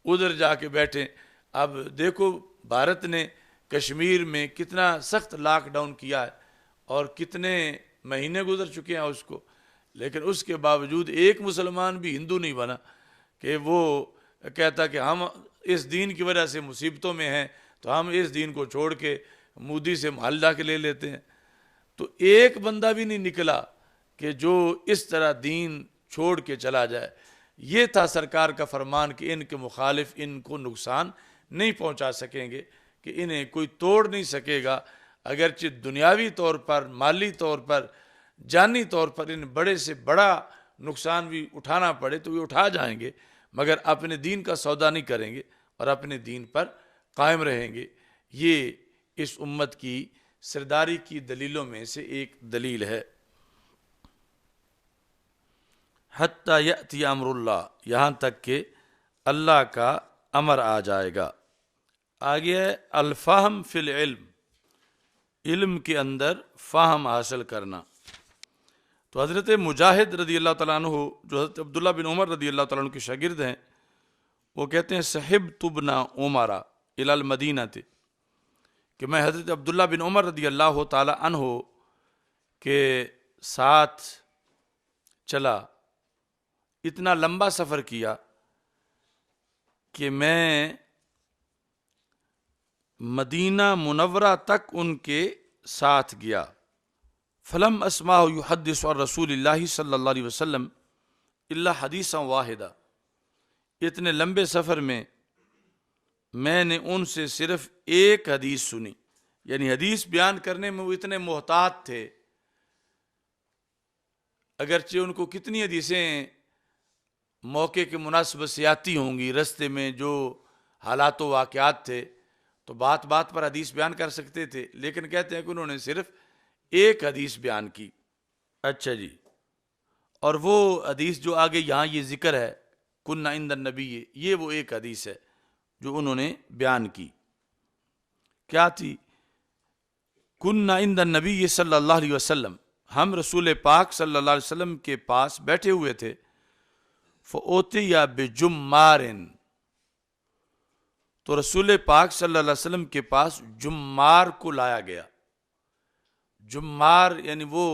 ادھر جا کے بیٹھیں۔ اب دیکھو بھارت نے کشمیر میں کتنا سخت لاک ڈاؤن کیا ہے اور کتنے مہینے گزر چکے ہیں اس کو، لیکن اس کے باوجود ایک مسلمان بھی ہندو نہیں بنا کہ وہ کہتا کہ ہم اس دین کی وجہ سے مصیبتوں میں ہیں تو ہم اس دین کو چھوڑ کے مودی سے محل جا کے لے لیتے ہیں۔ تو ایک بندہ بھی نہیں نکلا کہ جو اس طرح دین چھوڑ کے چلا جائے۔ یہ تھا سرکار کا فرمان کہ ان کے مخالف ان کو نقصان نہیں پہنچا سکیں گے، کہ انہیں کوئی توڑ نہیں سکے گا، اگرچہ دنیاوی طور پر، مالی طور پر، جانی طور پر ان بڑے سے بڑا نقصان بھی اٹھانا پڑے تو یہ اٹھا جائیں گے، مگر اپنے دین کا سودا نہیں کریں گے اور اپنے دین پر قائم رہیں گے۔ یہ اس امت کی سرداری کی دلیلوں میں سے ایک دلیل ہے۔ حتیٰ یأتی امر اللہ، یہاں تک کہ اللہ کا امر آ جائے گا۔ آگے ہے الفہم فی العلم، علم کے اندر فہم حاصل کرنا۔ تو حضرت مجاہد رضی اللہ تعالیٰ عنہ جو حضرت عبداللہ بن عمر رضی اللہ تعالیٰ عنہ کے شاگرد ہیں، وہ کہتے ہیں صحبت ابن عمر الی المدینہ، کہ میں حضرت عبداللہ بن عمر رضی اللہ تعالی عنہ کے ساتھ چلا، اتنا لمبا سفر کیا کہ میں مدینہ منورہ تک ان کے ساتھ گیا۔ فلم اسمع یحدث عن رسول اللہ صلی اللہ علیہ وسلم الا حدیثا واحدہ، اتنے لمبے سفر میں نے ان سے صرف ایک حدیث سنی، یعنی حدیث بیان کرنے میں وہ اتنے محتاط تھے، اگرچہ ان کو کتنی حدیثیں موقع کے مناسبت سے آتی ہوں گی، رستے میں جو حالات و واقعات تھے تو بات بات پر حدیث بیان کر سکتے تھے، لیکن کہتے ہیں کہ انہوں نے صرف ایک حدیث بیان کی۔ اچھا جی، اور وہ حدیث جو آگے یہاں یہ ذکر ہے کننا عند النبی، یہ وہ ایک حدیث ہے جو انہوں نے بیان کی۔ کیا تھی؟ کننا عند النبی صلی اللہ علیہ وسلم، ہم رسول پاک صلی اللہ علیہ وسلم کے پاس بیٹھے ہوئے تھے، فأوتي بجمار، تو رسول پاک صلی اللہ علیہ وسلم کے پاس جمار کو لایا گیا۔ جمار یعنی وہ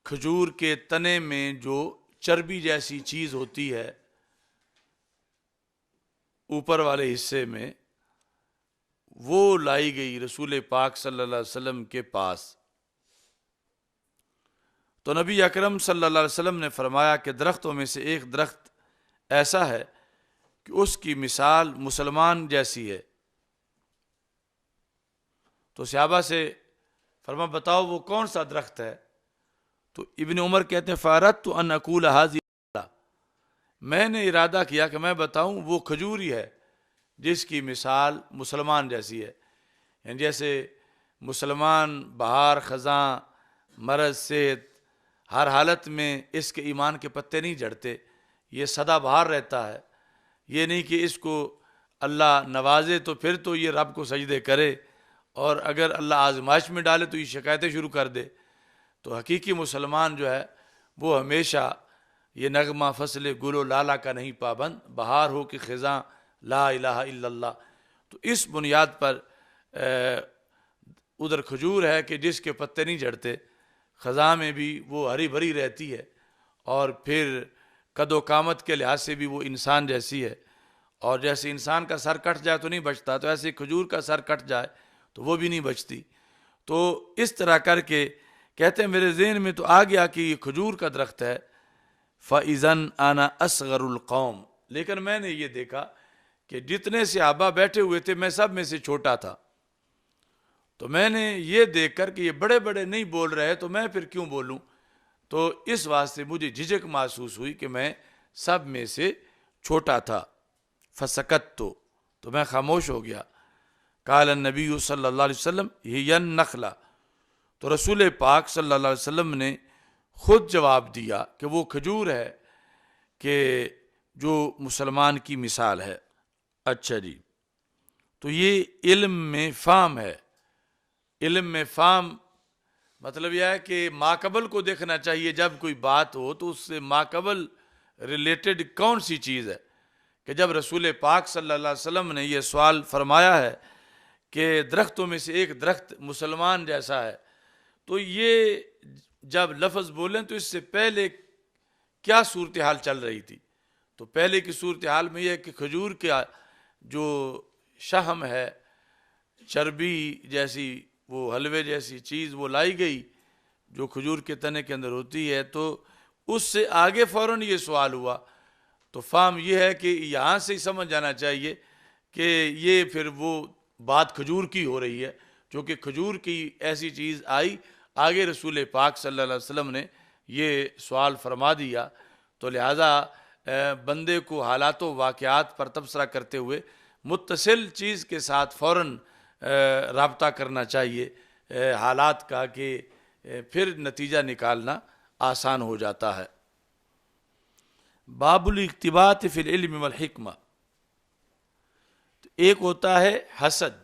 کھجور کے تنے میں جو چربی جیسی چیز ہوتی ہے اوپر والے حصے میں، وہ لائی گئی رسول پاک صلی اللہ علیہ وسلم کے پاس۔ تو نبی اکرم صلی اللہ علیہ وسلم نے فرمایا کہ درختوں میں سے ایک درخت ایسا ہے کہ اس کی مثال مسلمان جیسی ہے۔ تو صحابہ سے فرما بتاؤ وہ کون سا درخت ہے؟ تو ابن عمر کہتے ہیں فاردت ان اقول ھذہ، میں نے ارادہ کیا کہ میں بتاؤں وہ کھجور ہی ہے جس کی مثال مسلمان جیسی ہے، یعنی جیسے مسلمان بہار خزاں مرض صحت ہر حالت میں اس کے ایمان کے پتے نہیں جھڑتے، یہ سدا بہار رہتا ہے، یہ نہیں کہ اس کو اللہ نوازے تو پھر تو یہ رب کو سجدے کرے، اور اگر اللہ آزمائش میں ڈالے تو یہ شکایتیں شروع کر دے۔ تو حقیقی مسلمان جو ہے وہ ہمیشہ یہ نغمہ فصل گل و لالا کا نہیں پابند، بہار ہو کہ خزاں لا الہ الا اللہ۔ تو اس بنیاد پر ادھر کھجور ہے کہ جس کے پتے نہیں جھڑتے، خزاں میں بھی وہ ہری بھری رہتی ہے، اور پھر قد و قامت کے لحاظ سے بھی وہ انسان جیسی ہے، اور جیسے انسان کا سر کٹ جائے تو نہیں بچتا، تو ایسے کھجور کا سر کٹ جائے تو وہ بھی نہیں بچتی۔ تو اس طرح کر کے کہتے ہیں میرے ذہن میں تو آ گیا کہ یہ کھجور کا درخت ہے۔ فَإِذًا أَنَا أَصْغَرُ الْقَوْمِ، لیکن میں نے یہ دیکھا کہ جتنے صحابہ بیٹھے ہوئے تھے میں سب میں سے چھوٹا تھا، تو میں نے یہ دیکھ کر کہ یہ بڑے بڑے نہیں بول رہے تو میں پھر کیوں بولوں، تو اس واسطے مجھے جھجک محسوس ہوئی کہ میں سب میں سے چھوٹا تھا۔ فَسَكَتْتُ، تو میں خاموش ہو گیا۔ قال النبی صلی اللہ علیہ وسلم ہی النخلہ، تو رسول پاک صلی اللہ علیہ وسلم نے خود جواب دیا کہ وہ کھجور ہے کہ جو مسلمان کی مثال ہے۔ اچھا جی، تو یہ علم میں فہم ہے۔ علم میں فہم مطلب یہ ہے کہ ماقبل کو دیکھنا چاہیے، جب کوئی بات ہو تو اس سے ماقبل ریلیٹڈ کون سی چیز ہے، کہ جب رسول پاک صلی اللہ علیہ وسلم نے یہ سوال فرمایا ہے کہ درختوں میں سے ایک درخت مسلمان جیسا ہے، تو یہ جب لفظ بولیں تو اس سے پہلے کیا صورتحال چل رہی تھی؟ تو پہلے کی صورتحال میں یہ ہے کہ کھجور کا جو شہم ہے، چربی جیسی وہ حلوے جیسی چیز وہ لائی گئی جو کھجور کے تنے کے اندر ہوتی ہے، تو اس سے آگے فوراً یہ سوال ہوا۔ تو فہم یہ ہے کہ یہاں سے ہی سمجھ جانا چاہیے کہ یہ پھر وہ بات کھجور کی ہو رہی ہے، کیونکہ کھجور کی ایسی چیز آئی، آگے رسول پاک صلی اللہ علیہ وسلم نے یہ سوال فرما دیا، تو لہٰذا بندے کو حالات و واقعات پر تبصرہ کرتے ہوئے متصل چیز کے ساتھ فوراً رابطہ کرنا چاہیے حالات کا، کہ پھر نتیجہ نکالنا آسان ہو جاتا ہے۔ باب الاقتباس فی العلم والحکمہ، ایک ہوتا ہے حسد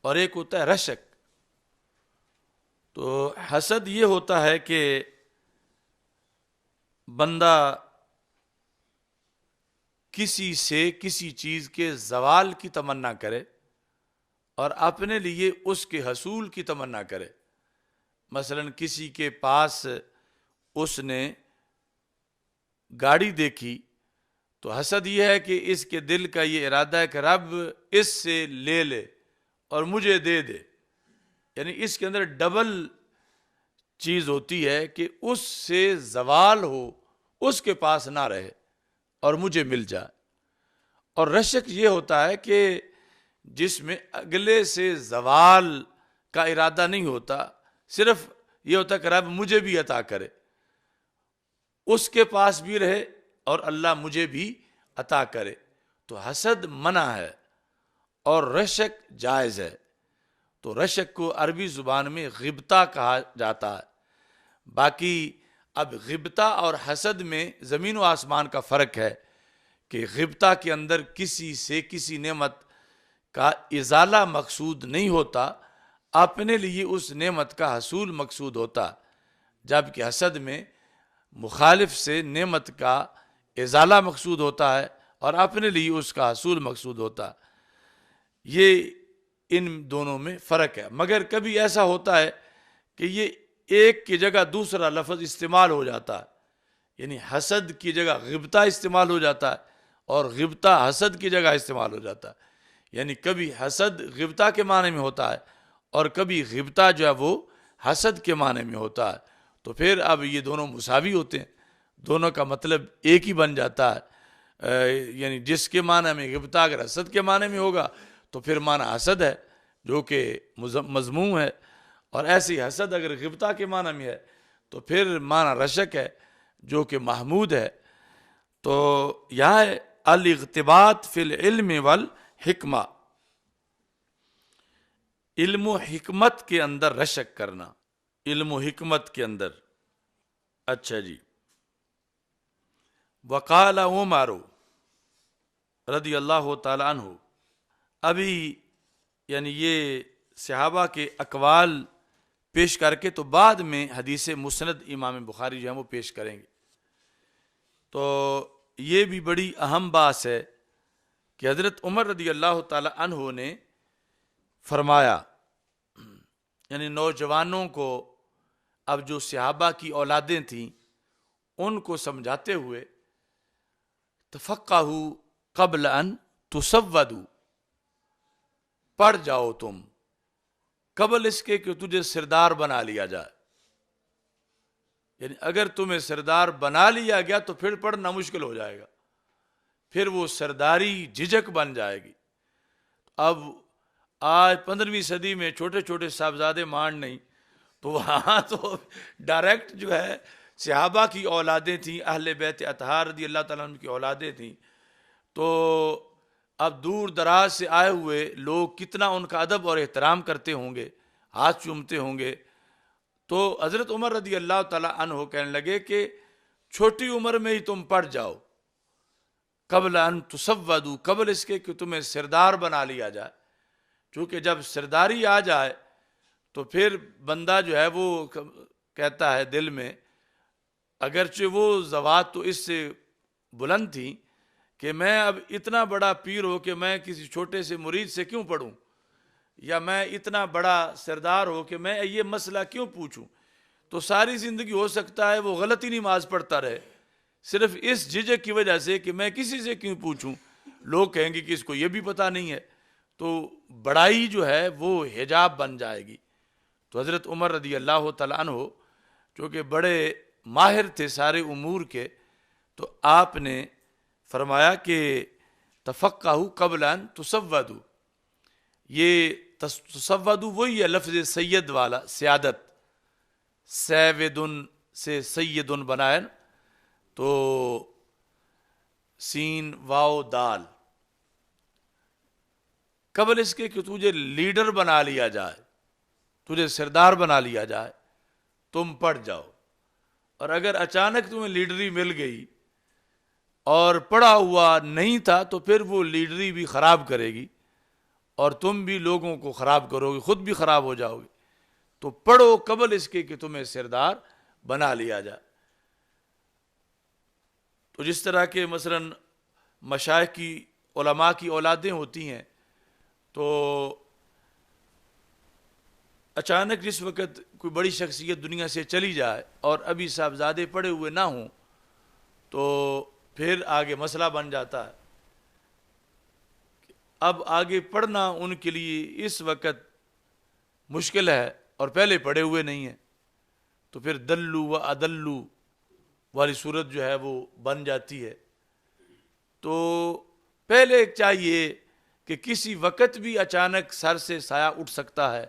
اور ایک ہوتا ہے رشک۔ تو حسد یہ ہوتا ہے کہ بندہ کسی سے کسی چیز کے زوال کی تمنا کرے، اور اپنے لیے اس کے حصول کی تمنا کرے۔ مثلا کسی کے پاس اس نے گاڑی دیکھی تو حسد یہ ہے کہ اس کے دل کا یہ ارادہ ہے کہ رب اس سے لے لے اور مجھے دے دے، یعنی اس کے اندر ڈبل چیز ہوتی ہے کہ اس سے زوال ہو، اس کے پاس نہ رہے اور مجھے مل جائے۔ اور رشک یہ ہوتا ہے کہ جس میں اگلے سے زوال کا ارادہ نہیں ہوتا، صرف یہ ہوتا کہ رب مجھے بھی عطا کرے، اس کے پاس بھی رہے اور اللہ مجھے بھی عطا کرے۔ تو حسد منع ہے اور رشک جائز ہے۔ تو رشک کو عربی زبان میں غبطہ کہا جاتا ہے۔ باقی اب غبطہ اور حسد میں زمین و آسمان کا فرق ہے کہ غبطہ کے اندر کسی سے کسی نعمت کا ازالہ مقصود نہیں ہوتا، اپنے لیے اس نعمت کا حصول مقصود ہوتا، جبکہ حسد میں مخالف سے نعمت کا ازالہ مقصود ہوتا ہے اور اپنے لیے اس کا حصول مقصود ہوتا۔ یہ ان دونوں میں فرق ہے۔ مگر کبھی ایسا ہوتا ہے کہ یہ ایک کی جگہ دوسرا لفظ استعمال ہو جاتا ہے، یعنی حسد کی جگہ غبطہ استعمال ہو جاتا ہے اور غبطہ حسد کی جگہ استعمال ہو جاتا ہے، یعنی کبھی حسد غبطہ کے معنی میں ہوتا ہے اور کبھی غبطہ جو ہے وہ حسد کے معنی میں ہوتا ہے۔ تو پھر اب یہ دونوں مساوی ہوتے ہیں، دونوں کا مطلب ایک ہی بن جاتا ہے۔ یعنی جس کے معنی میں غبطہ اگر حسد کے معنی میں ہوگا تو پھر معنی حسد ہے جو کہ مذموم ہے، اور ایسے ہی حسد اگر غبطہ کے معنی میں ہے تو پھر معنی رشک ہے جو کہ محمود ہے۔ تو یہاں ہے الاغتباط فی العلم والحکمہ، علم و حکمت کے اندر رشک کرنا، علم و حکمت کے اندر۔ اچھا جی، وقال عمر رضی اللہ تعالی عنہ، ابھی یعنی یہ صحابہ کے اقوال پیش کر کے تو بعد میں حدیث مسند امام بخاری جو ہے وہ پیش کریں گے۔ تو یہ بھی بڑی اہم بات ہے کہ حضرت عمر رضی اللہ تعالی عنہ نے فرمایا، یعنی نوجوانوں کو، اب جو صحابہ کی اولادیں تھیں ان کو سمجھاتے ہوئے، تفقہوا قبل ان تسودوا، پڑھ جاؤ تم قبل اس کے کہ تجھے سردار بنا لیا جائے، یعنی اگر تمہیں سردار بنا لیا گیا تو پھر پڑھنا مشکل ہو جائے گا، پھر وہ سرداری جھجک بن جائے گی۔ اب آج 15ویں صدی میں چھوٹے چھوٹے صاحبزادے مان نہیں، تو وہاں تو ڈائریکٹ جو ہے صحابہ کی اولادیں تھیں، اہل بیت اطہار رضی اللہ تعالیٰ عنہ کی اولادیں تھیں، تو اب دور دراز سے آئے ہوئے لوگ کتنا ان کا ادب اور احترام کرتے ہوں گے، ہاتھ چومتے ہوں گے۔ تو حضرت عمر رضی اللہ تعالیٰ عنہ کہنے لگے کہ چھوٹی عمر میں ہی تم پڑھ جاؤ، قبل ان تسودوا، قبل اس کے کہ تمہیں سردار بنا لیا جائے، چونکہ جب سرداری آ جائے تو پھر بندہ جو ہے وہ کہتا ہے دل میں، اگرچہ وہ ذوات تو اس سے بلند تھی کہ میں اب اتنا بڑا پیر ہو کہ میں کسی چھوٹے سے مرید سے کیوں پڑھوں، یا میں اتنا بڑا سردار ہو کہ میں یہ مسئلہ کیوں پوچھوں، تو ساری زندگی ہو سکتا ہے وہ غلطی نماز پڑھتا رہے، صرف اس جھجک کی وجہ سے کہ میں کسی سے کیوں پوچھوں، لوگ کہیں گے کہ اس کو یہ بھی پتہ نہیں ہے، تو بڑائی جو ہے وہ حجاب بن جائے گی۔ تو حضرت عمر رضی اللہ تعالیٰ عنہ چونکہ بڑے ماہر تھے سارے امور کے، تو آپ نے فرمایا کہ تفقہوا قبل ان تسودوا، یہ تسودوا وہی ہے لفظ سید والا، سیادت، سیودن سے سیدن بنائے، تو سین واو دال، قبل اس کے کہ تجھے لیڈر بنا لیا جائے، تجھے سردار بنا لیا جائے، تم پڑھ جاؤ۔ اور اگر اچانک تمہیں لیڈری مل گئی اور پڑھا ہوا نہیں تھا تو پھر وہ لیڈری بھی خراب کرے گی اور تم بھی لوگوں کو خراب کرو گے، خود بھی خراب ہو جاؤ گے۔ تو پڑھو قبل اس کے کہ تمہیں سردار بنا لیا جائے۔ تو جس طرح کے مثلا مشائخ کی، علماء کی اولادیں ہوتی ہیں، تو اچانک جس وقت کوئی بڑی شخصیت دنیا سے چلی جائے اور ابھی صاحبزادے پڑے ہوئے نہ ہوں تو پھر آگے مسئلہ بن جاتا ہے. اب آگے پڑھنا ان کے لیے اس وقت مشکل ہے اور پہلے پڑھے ہوئے نہیں ہیں، تو پھر دلو و ادلو والی صورت جو ہے وہ بن جاتی ہے. تو پہلے چاہیے کہ کسی وقت بھی اچانک سر سے سایہ اٹھ سکتا ہے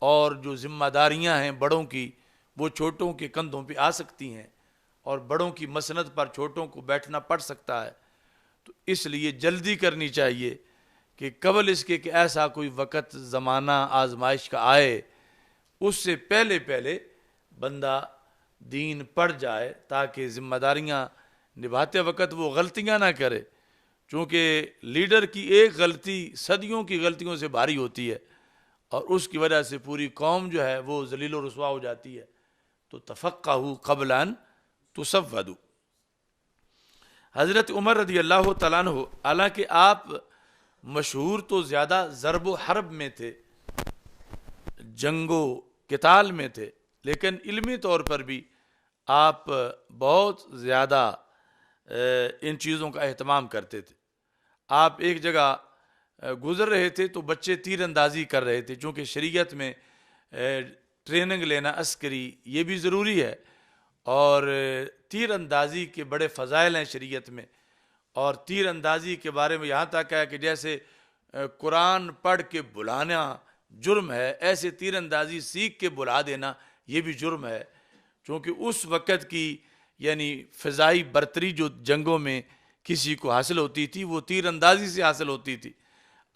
اور جو ذمہ داریاں ہیں بڑوں کی وہ چھوٹوں کے کندھوں پہ آ سکتی ہیں اور بڑوں کی مسند پر چھوٹوں کو بیٹھنا پڑ سکتا ہے. تو اس لیے جلدی کرنی چاہیے کہ قبل اس کے کہ ایسا کوئی وقت زمانہ آزمائش کا آئے اس سے پہلے پہلے بندہ دین پڑھ جائے تاکہ ذمہ داریاں نبھاتے وقت وہ غلطیاں نہ کرے، چونکہ لیڈر کی ایک غلطی صدیوں کی غلطیوں سے بھاری ہوتی ہے اور اس کی وجہ سے پوری قوم جو ہے وہ ذلیل و رسوا ہو جاتی ہے. تو تفقہوا قبل ان تسودوا. حضرت عمر رضی اللہ تعالیٰ عنہ حالانکہ آپ مشہور تو زیادہ ضرب و حرب میں تھے، جنگ و قتال میں تھے، لیکن علمی طور پر بھی آپ بہت زیادہ ان چیزوں کا اہتمام کرتے تھے. آپ ایک جگہ گزر رہے تھے تو بچے تیر اندازی کر رہے تھے، چونکہ شریعت میں ٹریننگ لینا عسکری یہ بھی ضروری ہے اور تیر اندازی کے بڑے فضائل ہیں شریعت میں. اور تیر اندازی کے بارے میں یہاں تک ہے کہ جیسے قرآن پڑھ کے بلانا جرم ہے، ایسے تیر اندازی سیکھ کے بلا دینا یہ بھی جرم ہے، چونکہ اس وقت کی یعنی فضائی برتری جو جنگوں میں کسی کو حاصل ہوتی تھی وہ تیر اندازی سے حاصل ہوتی تھی.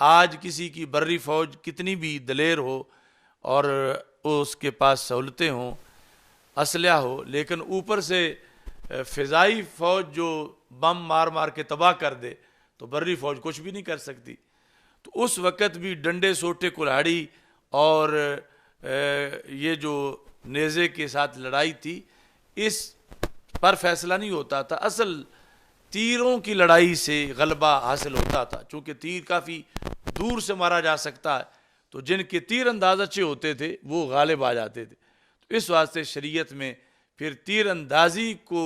آج کسی کی بری فوج کتنی بھی دلیر ہو اور اس کے پاس سہولتیں ہوں، اسلحہ ہو، لیکن اوپر سے فضائی فوج جو بم مار مار کے تباہ کر دے تو بری فوج کچھ بھی نہیں کر سکتی. تو اس وقت بھی ڈنڈے سوٹے کلاڑی اور یہ جو نیزے کے ساتھ لڑائی تھی اس پر فیصلہ نہیں ہوتا تھا، اصل تیروں کی لڑائی سے غلبہ حاصل ہوتا تھا، چونکہ تیر کافی دور سے مارا جا سکتا ہے تو جن کے تیر انداز اچھے ہوتے تھے وہ غالب آ جاتے تھے. تو اس واسطے شریعت میں پھر تیر اندازی کو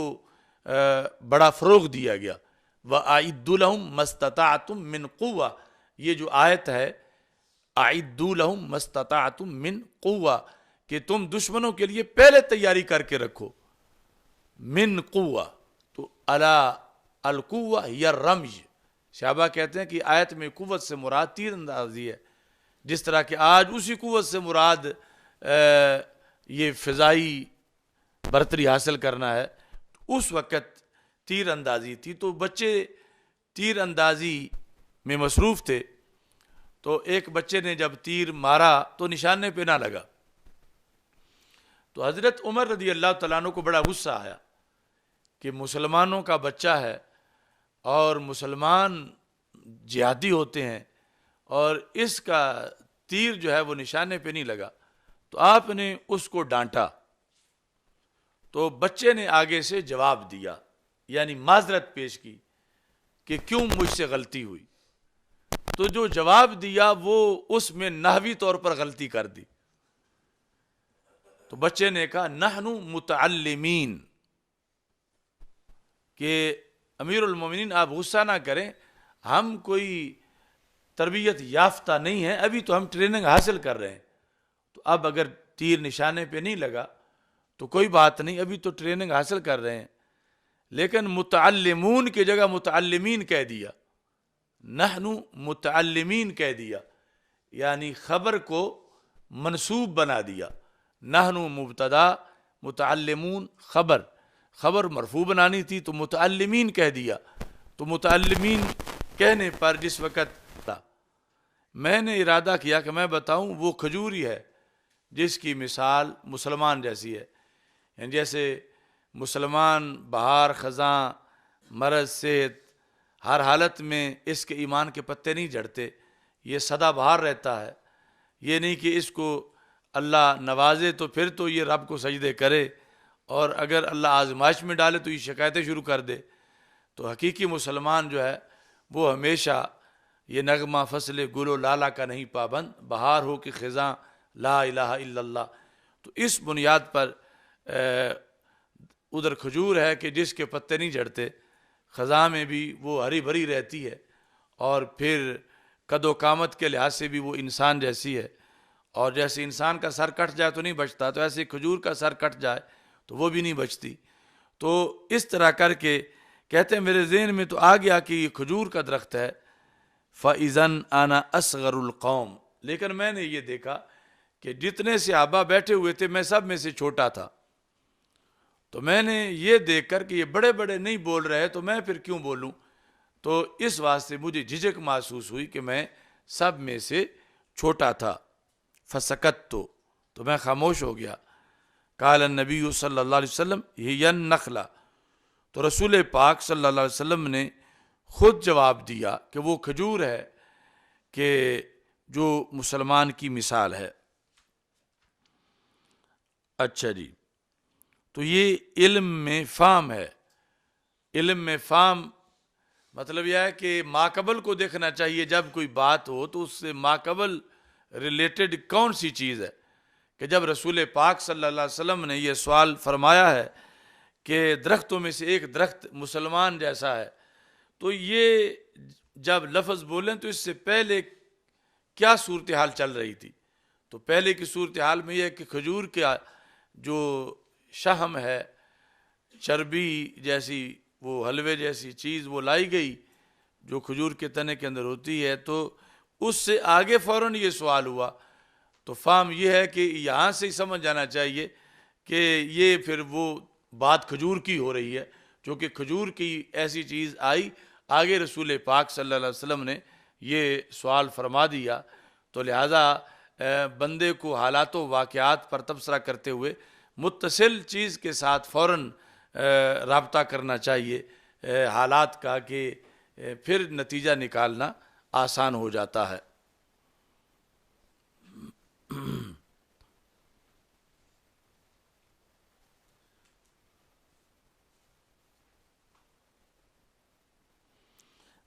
بڑا فروغ دیا گیا. وَأَعِدُّوا لَهُم مَا اسْتَطَعْتُم مِّن قُوَّةٍ، یہ جو آیت ہے اعدوا لهم ما استطعتم من قوہ، کہ تم دشمنوں کے لیے پہلے تیاری کر کے رکھو. من قوہ، تو الا القوہ یا الرمج، صحابہ کہتے ہیں کہ آیت میں قوت سے مراد تیر اندازی ہے، جس طرح کہ آج اسی قوت سے مراد یہ فضائی برتری حاصل کرنا ہے. اس وقت تیر اندازی تھی تو بچے تیر اندازی میں مصروف تھے. تو ایک بچے نے جب تیر مارا تو نشانے پہ نہ لگا، تو حضرت عمر رضی اللہ تعالیٰ عنہ کو بڑا غصہ آیا کہ مسلمانوں کا بچہ ہے اور مسلمان جہادی ہوتے ہیں اور اس کا تیر جو ہے وہ نشانے پہ نہیں لگا. تو آپ نے اس کو ڈانٹا تو بچے نے آگے سے جواب دیا، یعنی معذرت پیش کی کہ کیوں مجھ سے غلطی ہوئی. تو جو جواب دیا وہ اس میں نحوی طور پر غلطی کر دی. تو بچے نے کہا نحن متعلمین، کہ امیر المومنین آپ غصہ نہ کریں، ہم کوئی تربیت یافتہ نہیں ہیں، ابھی تو ہم ٹریننگ حاصل کر رہے ہیں. تو اب اگر تیر نشانے پہ نہیں لگا تو کوئی بات نہیں، ابھی تو ٹریننگ حاصل کر رہے ہیں. لیکن متعلمون کی جگہ متعلمین کہہ دیا، نحن متعلمین کہہ دیا، یعنی خبر کو منصوب بنا دیا. نحن مبتدا، متعلمون خبر، خبر مرفوع بنانی تھی تو متعلمین کہہ دیا. تو متعلمین کہنے پر جس وقت میں نے ارادہ کیا کہ میں بتاؤں وہ کھجوری ہے جس کی مثال مسلمان جیسی ہے، یعنی جیسے مسلمان بہار خزاں مرض صحت ہر حالت میں اس کے ایمان کے پتے نہیں جھڑتے، یہ سدا بہار رہتا ہے. یہ نہیں کہ اس کو اللہ نوازے تو پھر تو یہ رب کو سجدے کرے اور اگر اللہ آزمائش میں ڈالے تو یہ شکایتیں شروع کر دے. تو حقیقی مسلمان جو ہے وہ ہمیشہ یہ نغمہ فصل گل و لالا کا نہیں پابند، بہار ہو کہ خزاں لا الہ الا اللہ. تو اس بنیاد پر ادھر کھجور ہے کہ جس کے پتے نہیں جھڑتے، خزاں میں بھی وہ ہری بھری رہتی ہے، اور پھر قد و قامت کے لحاظ سے بھی وہ انسان جیسی ہے، اور جیسے انسان کا سر کٹ جائے تو نہیں بچتا، تو ایسے کھجور کا سر کٹ جائے تو وہ بھی نہیں بچتی. تو اس طرح کر کے کہتے ہیں میرے ذہن میں تو آ گیا کہ یہ کھجور کا درخت ہے. فَإِذَنْ أَنَا أَصْغَرُ الْقَوْمِ، لیکن میں نے یہ دیکھا کہ جتنے صحابہ بیٹھے ہوئے تھے میں سب میں سے چھوٹا تھا. تو میں نے یہ دیکھ کر کہ یہ بڑے بڑے نہیں بول رہے تو میں پھر کیوں بولوں، تو اس واسطے مجھے جھجک محسوس ہوئی کہ میں سب میں سے چھوٹا تھا. فسکت تو میں خاموش ہو گیا. قال النبی صلی اللہ علیہ وسلم ہی النخلہ، تو رسول پاک صلی اللہ علیہ وسلم نے خود جواب دیا کہ وہ کھجور ہے کہ جو مسلمان کی مثال ہے. اچھا جی، تو یہ علم میں فہم ہے. علم میں فہم مطلب یہ ہے کہ ماقبل کو دیکھنا چاہیے. جب کوئی بات ہو تو اس سے ماقبل ریلیٹڈ کون سی چیز ہے، کہ جب رسول پاک صلی اللہ علیہ وسلم نے یہ سوال فرمایا ہے کہ درختوں میں سے ایک درخت مسلمان جیسا ہے، تو یہ جب لفظ بولیں تو اس سے پہلے کیا صورتحال چل رہی تھی؟ تو پہلے کی صورتحال میں یہ ہے کہ کھجور کا جو شہم ہے، چربی جیسی، وہ حلوے جیسی چیز وہ لائی گئی جو کھجور کے تنے کے اندر ہوتی ہے، تو اس سے آگے فوراً یہ سوال ہوا. تو فہم یہ ہے کہ یہاں سے ہی سمجھ جانا چاہیے کہ یہ پھر وہ بات کھجور کی ہو رہی ہے، کیونکہ کھجور کی ایسی چیز آئی، آگے رسول پاک صلی اللہ علیہ وسلم نے یہ سوال فرما دیا. تو لہٰذا بندے کو حالات و واقعات پر تبصرہ کرتے ہوئے متصل چیز کے ساتھ فوراً رابطہ کرنا چاہیے حالات کا، کہ پھر نتیجہ نکالنا آسان ہو جاتا ہے.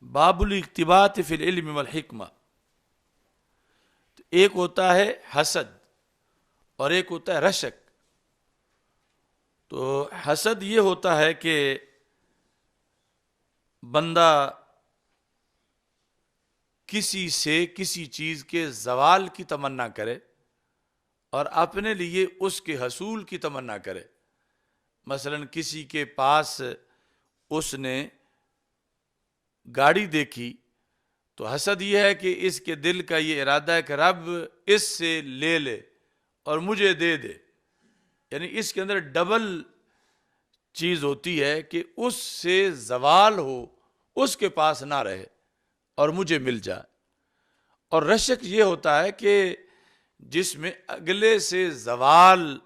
باب الاقتباس فی العلم والحکمہ. ایک ہوتا ہے حسد اور ایک ہوتا ہے رشک. تو حسد یہ ہوتا ہے کہ بندہ کسی سے کسی چیز کے زوال کی تمنا کرے اور اپنے لیے اس کے حصول کی تمنا کرے. مثلا کسی کے پاس اس نے گاڑی دیکھی تو حسد یہ ہے کہ اس کے دل کا یہ ارادہ ہے کہ رب اس سے لے لے اور مجھے دے دے. یعنی اس کے اندر ڈبل چیز ہوتی ہے کہ اس سے زوال ہو، اس کے پاس نہ رہے اور مجھے مل جائے. اور رشک یہ ہوتا ہے کہ جس میں اگلے سے زوال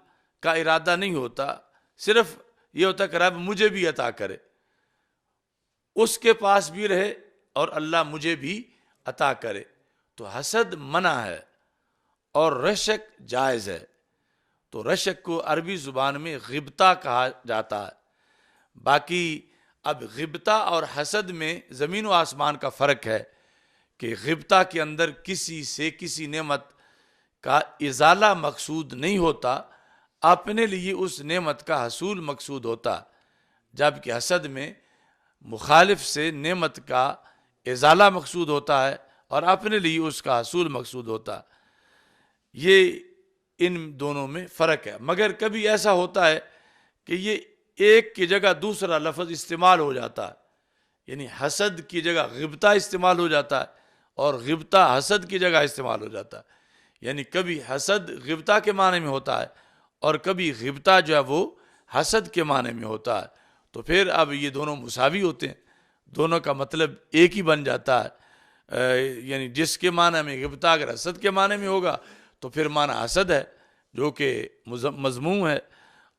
کا ارادہ نہیں ہوتا، صرف یہ ہوتا ہے کہ رب مجھے بھی عطا کرے، اس کے پاس بھی رہے اور اللہ مجھے بھی عطا کرے. تو حسد منع ہے اور رشک جائز ہے. تو رشک کو عربی زبان میں غبطہ کہا جاتا ہے. باقی اب غبطہ اور حسد میں زمین و آسمان کا فرق ہے کہ غبطہ کے اندر کسی سے کسی نعمت کا ازالہ مقصود نہیں ہوتا، اپنے لیے اس نعمت کا حصول مقصود ہوتا، جبکہ حسد میں مخالف سے نعمت کا ازالہ مقصود ہوتا ہے اور اپنے لیے اس کا حصول مقصود ہوتا. یہ ان دونوں میں فرق ہے. مگر کبھی ایسا ہوتا ہے کہ یہ ایک کی جگہ دوسرا لفظ استعمال ہو جاتا ہے، یعنی حسد کی جگہ غبطہ استعمال ہو جاتا ہے اور غبطہ حسد کی جگہ استعمال ہو جاتا ہے. یعنی کبھی حسد غبطہ کے معنی میں ہوتا ہے اور کبھی غبطہ جو ہے وہ حسد کے معنی میں ہوتا ہے. تو پھر اب یہ دونوں مساوی ہوتے ہیں، دونوں کا مطلب ایک ہی بن جاتا ہے. یعنی جس کے معنی میں غبطہ اگر حسد کے معنی میں ہوگا تو پھر معنی حسد ہے جو کہ مذموم ہے،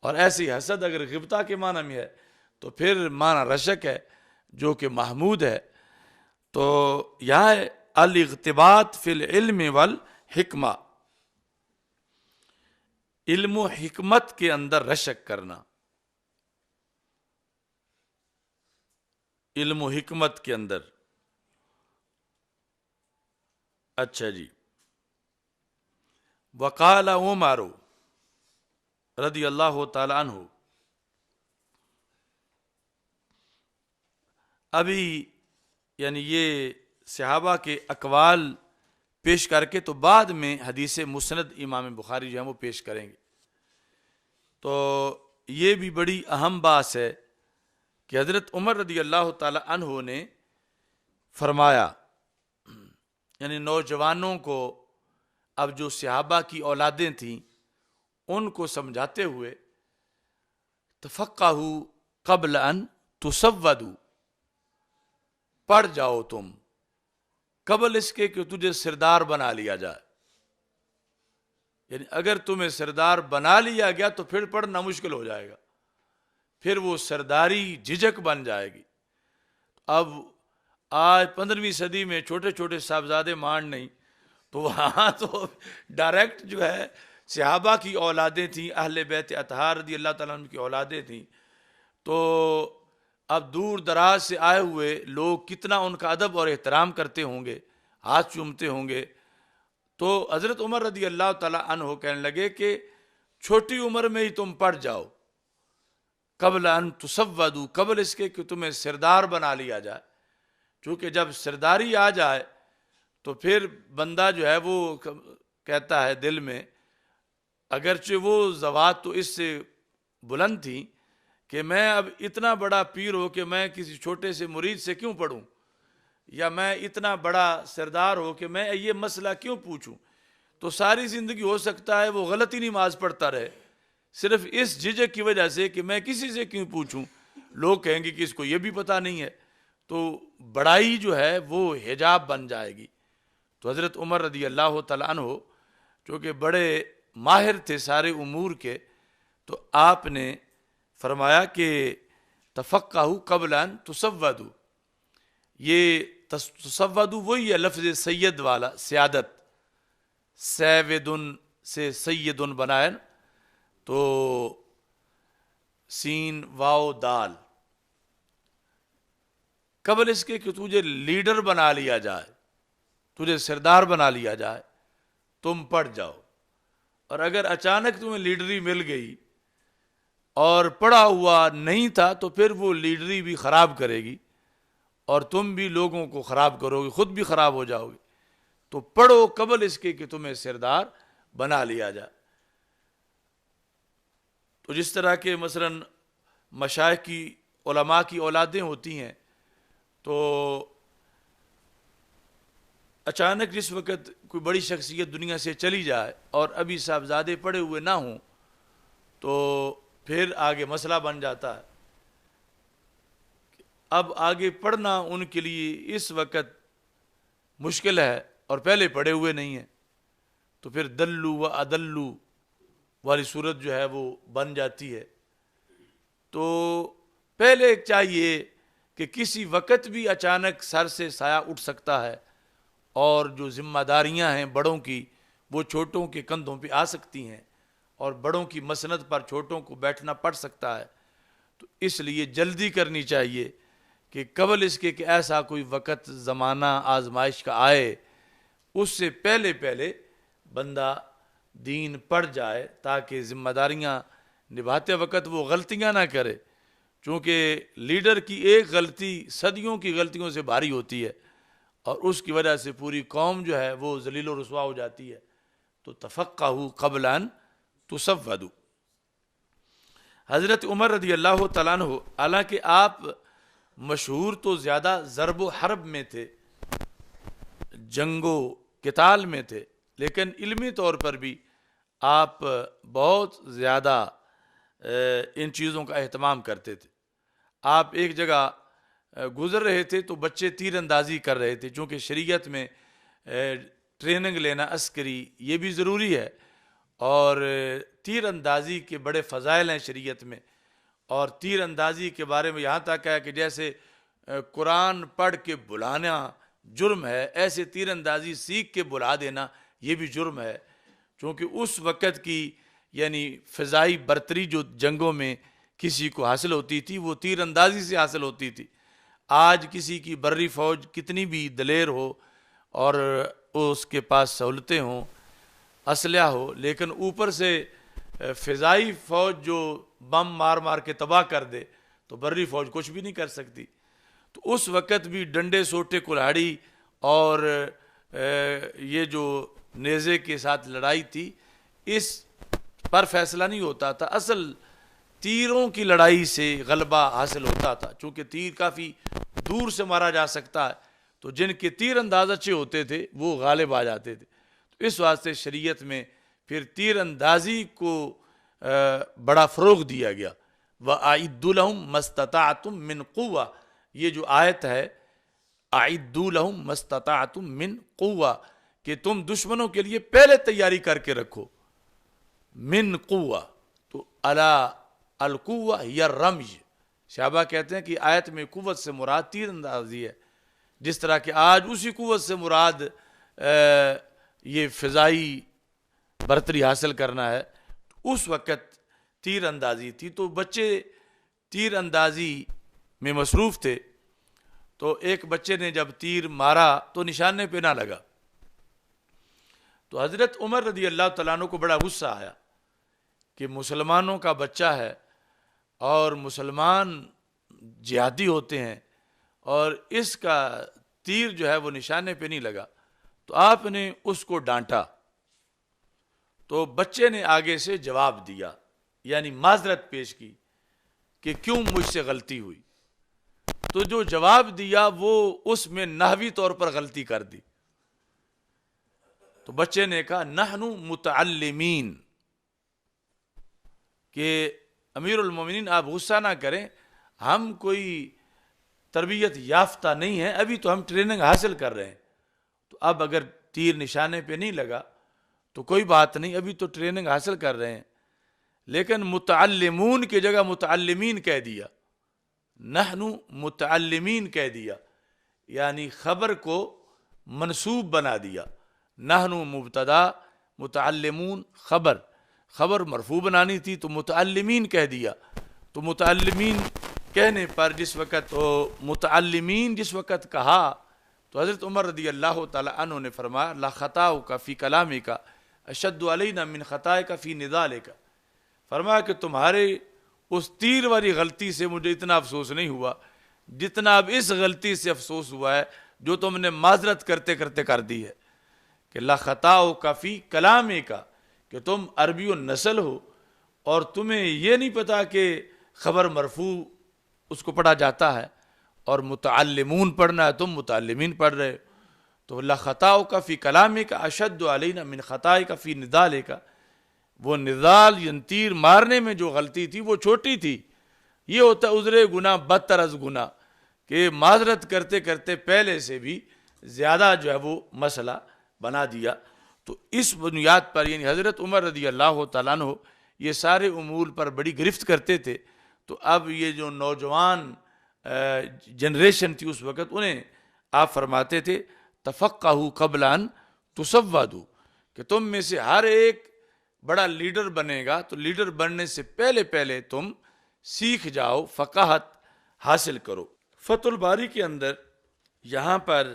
اور ایسی حسد اگر غبطہ کے معنی میں ہے تو پھر معنی رشک ہے جو کہ محمود ہے. تو یہاں الاغتباط فی العلم والحکمہ، علم و حکمت کے اندر رشک کرنا، علم و حکمت کے اندر. اچھا جی، وقال عمر رضی اللہ تعالی عنہ. ابھی یعنی یہ صحابہ کے اقوال پیش کر کے تو بعد میں حدیث مسند امام بخاری جو ہے وہ پیش کریں گے. تو یہ بھی بڑی اہم بات ہے کہ حضرت عمر رضی اللہ تعالی عنہ نے فرمایا، یعنی نوجوانوں کو، اب جو صحابہ کی اولادیں تھیں ان کو سمجھاتے ہوئے، تفقہوا قبل ان تسودوا، پڑھ جاؤ تم قبل اس کے کہ تجھے سردار بنا لیا جائے. یعنی اگر تمہیں سردار بنا لیا گیا تو پھر پڑھنا مشکل ہو جائے گا، پھر وہ سرداری جھجک بن جائے گی. اب آج 15ویں صدی میں چھوٹے چھوٹے صاحبزادے مان نہیں، تو وہاں تو ڈائریکٹ جو ہے صحابہ کی اولادیں تھیں، اہل بیت اطہار رضی اللہ تعالیٰ عنہ کی اولادیں تھیں. تو اب دور دراز سے آئے ہوئے لوگ کتنا ان کا ادب اور احترام کرتے ہوں گے، ہاتھ چومتے ہوں گے. تو حضرت عمر رضی اللہ تعالیٰ عنہ کہنے لگے کہ چھوٹی عمر میں ہی تم پڑھ جاؤ، قبل ان تسودوا، قبل اس کے کہ تمہیں سردار بنا لیا جائے. چونکہ جب سرداری آ جائے تو پھر بندہ جو ہے وہ کہتا ہے دل میں، اگرچہ وہ ذوات تو اس سے بلند تھی کہ میں اب اتنا بڑا پیر ہو کہ میں کسی چھوٹے سے مرید سے کیوں پڑھوں، یا میں اتنا بڑا سردار ہو کہ میں یہ مسئلہ کیوں پوچھوں. تو ساری زندگی ہو سکتا ہے وہ غلطی نماز پڑھتا رہے، صرف اس جھجک کی وجہ سے کہ میں کسی سے کیوں پوچھوں، لوگ کہیں گے کہ اس کو یہ بھی پتہ نہیں ہے. تو بڑائی جو ہے وہ حجاب بن جائے گی. تو حضرت عمر رضی اللہ تعالیٰ عنہ چونکہ بڑے ماہر تھے سارے امور کے، تو آپ نے فرمایا کہ تفقہوا قبل ان تسودوا. یہ تسودوا وہی ہے لفظ سید والا، سیادت، سیودن سے سیدن بنائے، تو سین واو دال، قبل اس کے کہ تجھے لیڈر بنا لیا جائے، تجھے سردار بنا لیا جائے، تم پڑھ جاؤ. اور اگر اچانک تمہیں لیڈری مل گئی اور پڑھا ہوا نہیں تھا تو پھر وہ لیڈری بھی خراب کرے گی اور تم بھی لوگوں کو خراب کرو گے، خود بھی خراب ہو جاؤ گے. تو پڑھو قبل اس کے کہ تمہیں سردار بنا لیا جائے. تو جس طرح کے مثلا مشائخ کی، علماء کی اولادیں ہوتی ہیں، تو اچانک جس وقت کوئی بڑی شخصیت دنیا سے چلی جائے اور ابھی صاحبزادے پڑے ہوئے نہ ہوں تو پھر آگے مسئلہ بن جاتا ہے. اب آگے پڑھنا ان کے لیے اس وقت مشکل ہے اور پہلے پڑھے ہوئے نہیں ہیں، تو پھر دلو و ادلو والی صورت جو ہے وہ بن جاتی ہے. تو پہلے چاہیے کہ کسی وقت بھی اچانک سر سے سایہ اٹھ سکتا ہے اور جو ذمہ داریاں ہیں بڑوں کی وہ چھوٹوں کے کندھوں پہ آ سکتی ہیں، اور بڑوں کی مسند پر چھوٹوں کو بیٹھنا پڑ سکتا ہے. تو اس لیے جلدی کرنی چاہیے کہ قبل اس کے کہ ایسا کوئی وقت، زمانہ آزمائش کا آئے، اس سے پہلے پہلے بندہ دین پڑھ جائے تاکہ ذمہ داریاں نبھاتے وقت وہ غلطیاں نہ کرے. چونکہ لیڈر کی ایک غلطی صدیوں کی غلطیوں سے بھاری ہوتی ہے اور اس کی وجہ سے پوری قوم جو ہے وہ ذلیل و رسوا ہو جاتی ہے. تو تفقہوا قبل ان تسودوا. حضرت عمر رضی اللہ تعالیٰ عنہ حالانکہ آپ مشہور تو زیادہ ضرب و حرب میں تھے، جنگ و قتال میں تھے، لیکن علمی طور پر بھی آپ بہت زیادہ ان چیزوں کا اہتمام کرتے تھے. آپ ایک جگہ گزر رہے تھے تو بچے تیر اندازی کر رہے تھے. چونکہ شریعت میں ٹریننگ لینا عسکری یہ بھی ضروری ہے، اور تیر اندازی کے بڑے فضائل ہیں شریعت میں. اور تیر اندازی کے بارے میں یہاں تک ہے کہ جیسے قرآن پڑھ کے بلانا جرم ہے، ایسے تیر اندازی سیکھ کے بلا دینا یہ بھی جرم ہے. چونکہ اس وقت کی یعنی فضائی برتری جو جنگوں میں کسی کو حاصل ہوتی تھی وہ تیر اندازی سے حاصل ہوتی تھی. آج کسی کی بری فوج کتنی بھی دلیر ہو اور اس کے پاس سہولتیں ہوں، اسلحہ ہو، لیکن اوپر سے فضائی فوج جو بم مار مار کے تباہ کر دے تو بری فوج کچھ بھی نہیں کر سکتی. تو اس وقت بھی ڈنڈے سوٹے کلہاڑی اور یہ جو نیزے کے ساتھ لڑائی تھی اس پر فیصلہ نہیں ہوتا تھا. اصل تیروں کی لڑائی سے غلبہ حاصل ہوتا تھا، چونکہ تیر کافی دور سے مارا جا سکتا ہے، تو جن کے تیر انداز اچھے ہوتے تھے وہ غالب آ جاتے تھے. تو اس واسطے شریعت میں پھر تیر اندازی کو بڑا فروغ دیا گیا. وَأَعِدُّ لَهُم مَا اسْتَطَعْتُم مِّن قُوَّةٍ، یہ جو آیت ہے اعدوا لهم ما استطعتم من قوہ، کہ تم دشمنوں کے لیے پہلے تیاری کر کے رکھو. من قوہ، تو القوہ یا رمج. صحابہ کہتے ہیں کہ آیت میں قوت سے مراد تیر اندازی ہے، جس طرح کہ آج اسی قوت سے مراد یہ فضائی برتری حاصل کرنا ہے. اس وقت تیر اندازی تھی، تو بچے تیر اندازی میں مصروف تھے. تو ایک بچے نے جب تیر مارا تو نشانے پہ نہ لگا، تو حضرت عمر رضی اللہ تعالیٰ عنہ کو بڑا غصہ آیا کہ مسلمانوں کا بچہ ہے اور مسلمان جہادی ہوتے ہیں اور اس کا تیر جو ہے وہ نشانے پہ نہیں لگا. تو آپ نے اس کو ڈانٹا. تو بچے نے آگے سے جواب دیا، یعنی معذرت پیش کی کہ کیوں مجھ سے غلطی ہوئی. تو جو جواب دیا وہ اس میں نحوی طور پر غلطی کر دی. تو بچے نے کہا نحن متعلمین، کہ امیر المومنین آپ غصہ نہ کریں، ہم کوئی تربیت یافتہ نہیں ہیں، ابھی تو ہم ٹریننگ حاصل کر رہے ہیں. تو اب اگر تیر نشانے پہ نہیں لگا تو کوئی بات نہیں، ابھی تو ٹریننگ حاصل کر رہے ہیں. لیکن متعلمون کی جگہ متعلمین کہہ دیا، نحن متعلمین کہہ دیا، یعنی خبر کو منصوب بنا دیا. نحن مبتدا، متعلمون خبر مرفوع بنانی تھی تو متعلمین کہہ دیا. تو متعلمین کہنے پر جس وقت کہا تو حضرت عمر رضی اللہ تعالی عنہ نے فرمایا لا خطاؤک فی کلامک اشد علینا من خطائک فی نضالک. فرمایا کہ تمہارے اس تیر والی غلطی سے مجھے اتنا افسوس نہیں ہوا جتنا اب اس غلطی سے افسوس ہوا ہے جو تم نے معذرت کرتے کرتے کر دی ہے. کہ لا خطاؤک فی کلامک، کہ تم عربی النسل ہو اور تمہیں یہ نہیں پتا کہ خبر مرفوع اس کو پڑھا جاتا ہے اور متعلمون پڑھنا ہے، تم متعلمین پڑھ رہے. تو لا خطاؤک فی کلامک اشد علینا من خطائک فی نضالک، وہ نضال یعنی تیر مارنے میں جو غلطی تھی وہ چھوٹی تھی. یہ ہوتا ہے عذر گناہ بدتر از گناہ، کہ معذرت کرتے کرتے پہلے سے بھی زیادہ جو ہے وہ مسئلہ بنا دیا. تو اس بنیاد پر یعنی حضرت عمر رضی اللہ تعالیٰ عنہ یہ سارے امور پر بڑی گرفت کرتے تھے. تو اب یہ جو نوجوان جنریشن تھی اس وقت، انہیں آپ فرماتے تھے تفقہوا قبل ان تسودوا، کہ تم میں سے ہر ایک بڑا لیڈر بنے گا تو لیڈر بننے سے پہلے تم سیکھ جاؤ، فقاہت حاصل کرو. فتح الباری کے اندر یہاں پر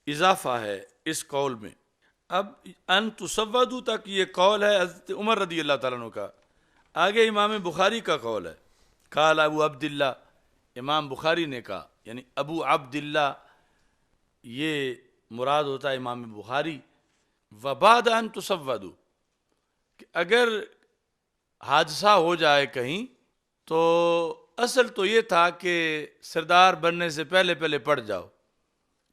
اضافہ ہے اس قول میں. اب ان تسودوا تک یہ قول ہے حضرت عمر رضی اللہ تعالیٰ عنہ کا. آگے امام بخاری کا قول ہے، قال ابو عبداللہ، امام بخاری نے کہا، یعنی ابو عبداللہ یہ مراد ہوتا ہے امام بخاری. وبعد ان تسودوا، کہ اگر حادثہ ہو جائے کہیں تو اصل تو یہ تھا کہ سردار بننے سے پہلے پڑھ جاؤ،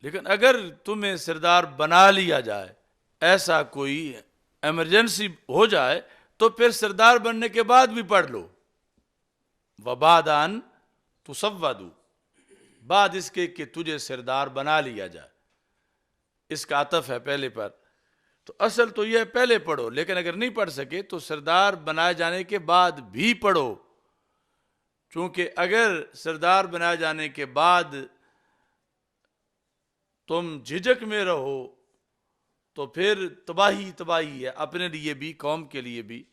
لیکن اگر تمہیں سردار بنا لیا جائے، ایسا کوئی ایمرجنسی ہو جائے تو پھر سردار بننے کے بعد بھی پڑھ لو. وبعد ان تسودوا، بعد اس کے کہ تجھے سردار بنا لیا جائے، اس کا عطف ہے پہلے پر. تو اصل تو یہ پہلے پڑھو، لیکن اگر نہیں پڑھ سکے تو سردار بنائے جانے کے بعد بھی پڑھو، چونکہ اگر سردار بنائے جانے کے بعد تم جھجک میں رہو تو پھر تباہی ہے، اپنے لیے بھی قوم کے لیے بھی.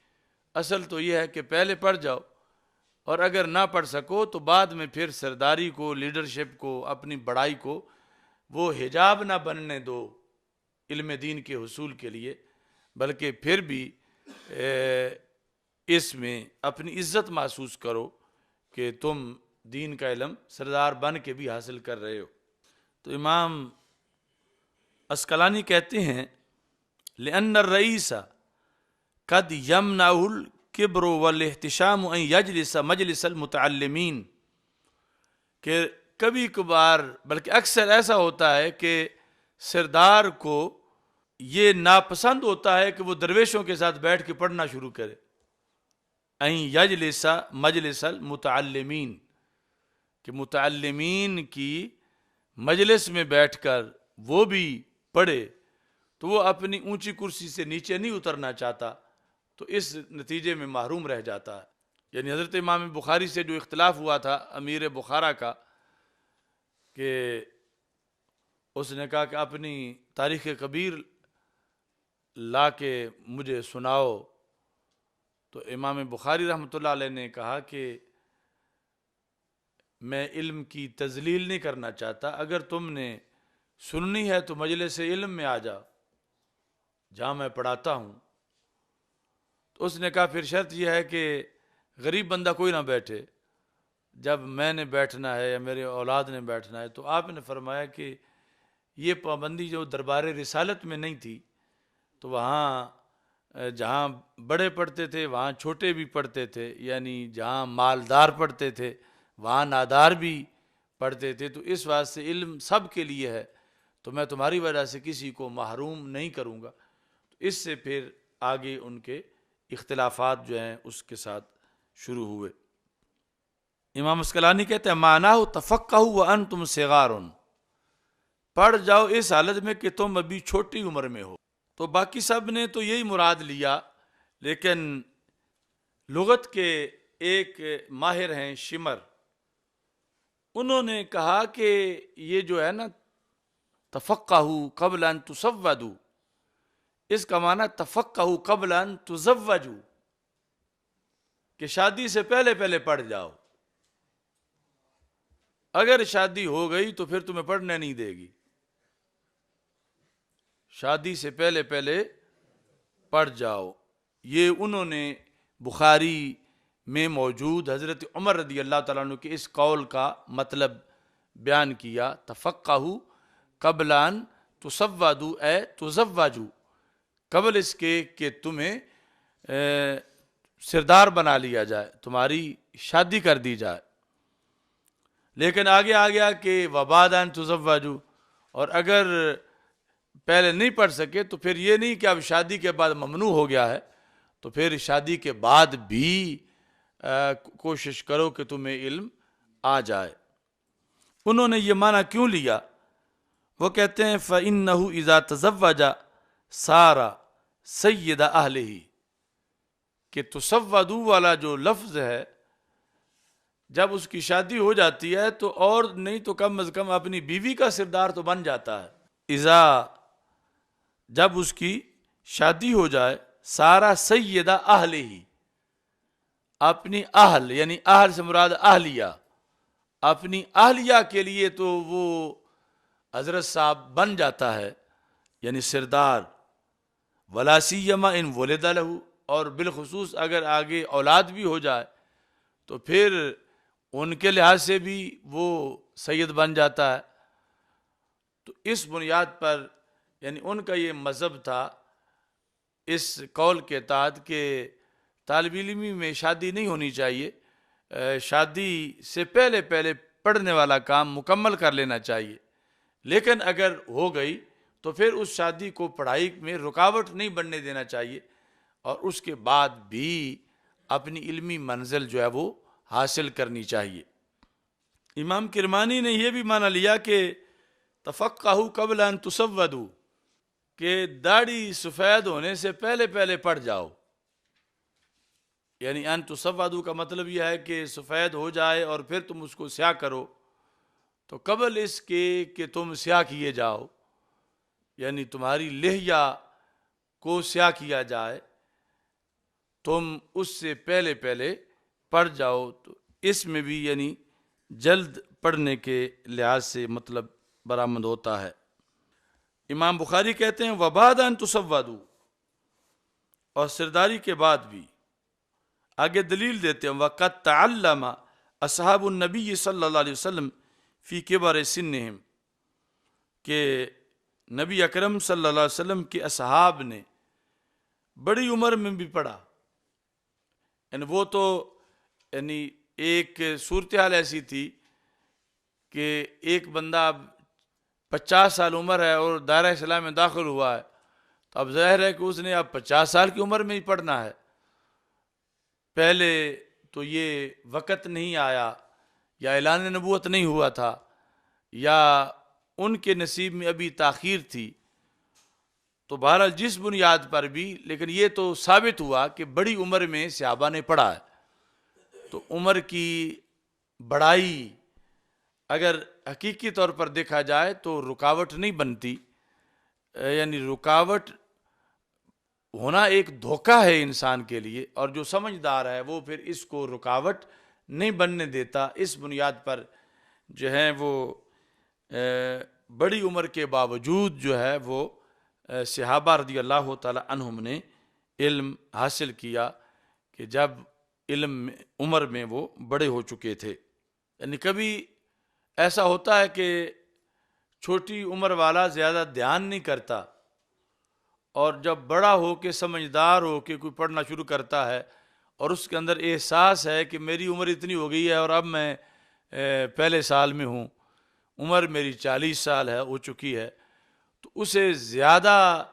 اصل تو یہ ہے کہ پہلے پڑھ جاؤ، اور اگر نہ پڑھ سکو تو بعد میں پھر سرداری کو، لیڈرشپ کو، اپنی بڑائی کو وہ حجاب نہ بننے دو علم دین کے حصول کے لیے. بلکہ پھر بھی اس میں اپنی عزت محسوس کرو کہ تم دین کا علم سردار بن کے بھی حاصل کر رہے ہو۔ تو امام اسقلانی کہتے ہیں لأن الرئیس قد یمنعہ الکبر والاحتشام ان یجلس مجلس المتعلمین، کہ کبھی کبھار بلکہ اکثر ایسا ہوتا ہے کہ سردار کو یہ ناپسند ہوتا ہے کہ وہ درویشوں کے ساتھ بیٹھ کے پڑھنا شروع کرے، ان یجلس مجلس المتعلمین، کہ متعلمین کی مجلس میں بیٹھ کر وہ بھی پڑھے، تو وہ اپنی اونچی کرسی سے نیچے نہیں اترنا چاہتا، تو اس نتیجے میں محروم رہ جاتا ہے۔ یعنی حضرت امام بخاری سے جو اختلاف ہوا تھا امیر بخارا کا، کہ اس نے کہا کہ اپنی تاریخ کبیر لا کے مجھے سناؤ، تو امام بخاری رحمۃ اللہ علیہ نے کہا کہ میں علم کی تذلیل نہیں کرنا چاہتا، اگر تم نے سننی ہے تو مجلس علم میں آ جاؤ جہاں میں پڑھاتا ہوں۔ تو اس نے کہا پھر شرط یہ ہے کہ غریب بندہ کوئی نہ بیٹھے، جب میں نے بیٹھنا ہے یا میرے اولاد نے بیٹھنا ہے۔ تو آپ نے فرمایا کہ یہ پابندی جو دربار رسالت میں نہیں تھی، تو وہاں جہاں بڑے پڑھتے تھے وہاں چھوٹے بھی پڑھتے تھے، یعنی جہاں مالدار پڑھتے تھے وہاں نادار بھی پڑھتے تھے، تو اس واسطے علم سب کے لیے ہے، تو میں تمہاری وجہ سے کسی کو محروم نہیں کروں گا۔ تو اس سے پھر آگے ان کے اختلافات جو ہیں اس کے ساتھ شروع ہوئے۔ امام اسقلانی کہتے ہیں معناہ تفقہوا وانتم صغار، پڑھ جاؤ اس حالت میں کہ تم ابھی چھوٹی عمر میں ہو۔ تو باقی سب نے تو یہی مراد لیا، لیکن لغت کے ایک ماہر ہیں شمر، انہوں نے کہا کہ یہ جو ہے نا تفقہوا قبل ان تسودوا، اس کا معنی تفقہوا قبل ان تزوجوا، کہ شادی سے پہلے پہلے پڑھ جاؤ، اگر شادی ہو گئی تو پھر تمہیں پڑھنے نہیں دے گی، شادی سے پہلے پہلے پڑھ جاؤ۔ یہ انہوں نے بخاری میں موجود حضرت عمر رضی اللہ تعالیٰ عنہ کے اس قول کا مطلب بیان کیا، تفقہوا قبل ان تسودوا اے تزوجوا، قبل اس کے کہ تمہیں سردار بنا لیا جائے، تمہاری شادی کر دی جائے۔ لیکن آگے آ گیا کہ وبعد ان تزوجوا، اور اگر پہلے نہیں پڑھ سکے تو پھر یہ نہیں کہ اب شادی کے بعد ممنوع ہو گیا ہے، تو پھر شادی کے بعد بھی کوشش کرو کہ تمہیں علم آ جائے۔ انہوں نے یہ معنی کیوں لیا؟ وہ کہتے ہیں فَإِنَّهُ إِذَا تَزَوَّجَ صَارَ سَيِّدَ أَهْلِهِ، کہ تسودوا والا جو لفظ ہے جب اس کی شادی ہو جاتی ہے تو اور نہیں تو کم از کم اپنی بیوی کا سردار تو بن جاتا ہے۔ اذا، جب اس کی شادی ہو جائے، سارا سیدہ اہل ہی، اپنی اہل یعنی اہل سے مراد اہلیہ، اپنی اہلیہ کے لیے تو وہ حضرت صاحب بن جاتا ہے، یعنی سردار۔ ولا سیما ان ولد لہ، اور بالخصوص اگر آگے اولاد بھی ہو جائے تو پھر ان کے لحاظ سے بھی وہ سید بن جاتا ہے۔ تو اس بنیاد پر یعنی ان کا یہ مذہب تھا اس قول کے تحت کہ طالب علمی میں شادی نہیں ہونی چاہیے، شادی سے پہلے پہلے پڑھنے والا کام مکمل کر لینا چاہیے، لیکن اگر ہو گئی تو پھر اس شادی کو پڑھائی میں رکاوٹ نہیں بننے دینا چاہیے، اور اس کے بعد بھی اپنی علمی منزل جو ہے وہ حاصل کرنی چاہیے۔ امام کرمانی نے یہ بھی معنی لیا کہ تفقہوا قبل ان تسودوا، کہ داڑھی سفید ہونے سے پہلے پہلے پڑھ جاؤ، یعنی ان تسودوا کا مطلب یہ ہے کہ سفید ہو جائے اور پھر تم اس کو سیاہ کرو، تو قبل اس کے کہ تم سیاہ کیے جاؤ، یعنی تمہاری لحیہ کو سیاہ کیا جائے، تم اس سے پہلے پہلے پڑھ جاؤ۔ تو اس میں بھی یعنی جلد پڑھنے کے لحاظ سے مطلب برآمد ہوتا ہے۔ امام بخاری کہتے ہیں وبعد ان تسودوا، اور سرداری کے بعد بھی آگے دلیل دیتے ہیں وَقَدْ تَعَلَّمَ اصحاب النبی صلی اللہ علیہ وسلم فی کبر سنہم، کہ نبی اکرم صلی اللہ علیہ وسلم کے اصحاب نے بڑی عمر میں بھی پڑھا. یعنی وہ تو یعنی ایک صورتحال ایسی تھی کہ ایک بندہ 50 سال عمر ہے اور دائرہ اسلام میں داخل ہوا ہے، تو اب ظاہر ہے کہ اس نے اب 50 سال کی عمر میں ہی پڑھنا ہے. پہلے تو یہ وقت نہیں آیا، یا اعلان نبوت نہیں ہوا تھا، یا ان کے نصیب میں ابھی تاخیر تھی. تو بہرحال جس بنیاد پر بھی، لیکن یہ تو ثابت ہوا کہ بڑی عمر میں صحابہ نے پڑھا ہے. تو عمر کی بڑائی اگر حقیقی طور پر دیکھا جائے تو رکاوٹ نہیں بنتی، یعنی رکاوٹ ہونا ایک دھوکہ ہے انسان کے لیے، اور جو سمجھدار ہے وہ پھر اس کو رکاوٹ نہیں بننے دیتا. اس بنیاد پر جو ہے وہ بڑی عمر کے باوجود جو ہے وہ صحابہ رضی اللہ تعالی عنہم نے علم حاصل کیا کہ جب علم عمر میں وہ بڑے ہو چکے تھے. یعنی کبھی ایسا ہوتا ہے کہ چھوٹی عمر والا زیادہ دھیان نہیں کرتا، اور جب بڑا ہو کے سمجھدار ہو کے کوئی پڑھنا شروع کرتا ہے اور اس کے اندر احساس ہے کہ میری عمر اتنی ہو گئی ہے اور اب میں پہلے سال میں ہوں، عمر میری 40 سال ہے ہو چکی ہے، تو اسے زیادہ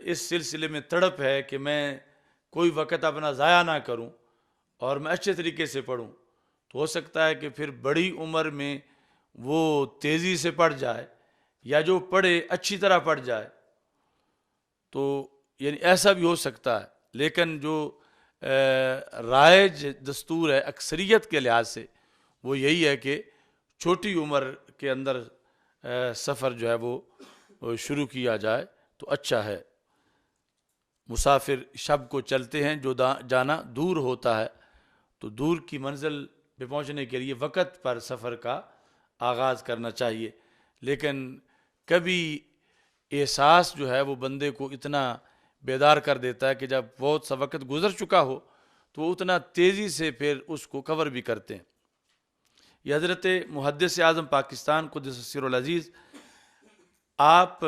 اس سلسلے میں تڑپ ہے کہ میں کوئی وقت اپنا ضائع نہ کروں اور میں اچھے طریقے سے پڑھوں. تو ہو سکتا ہے کہ پھر بڑی عمر میں وہ تیزی سے پڑھ جائے، یا جو پڑھے اچھی طرح پڑھ جائے. تو یعنی ایسا بھی ہو سکتا ہے، لیکن جو رائج دستور ہے اکثریت کے لحاظ سے وہ یہی ہے کہ چھوٹی عمر کے اندر سفر جو ہے وہ شروع کیا جائے تو اچھا ہے. مسافر شب کو چلتے ہیں، جو جانا دور ہوتا ہے، تو دور کی منزل پہ پہنچنے کے لیے وقت پر سفر کا آغاز کرنا چاہیے. لیکن کبھی احساس جو ہے وہ بندے کو اتنا بیدار کر دیتا ہے کہ جب بہت سا وقت گزر چکا ہو تو وہ اتنا تیزی سے پھر اس کو کور بھی کرتے ہیں. یہ حضرت محدث اعظم پاکستان قدس سر العزیز آپ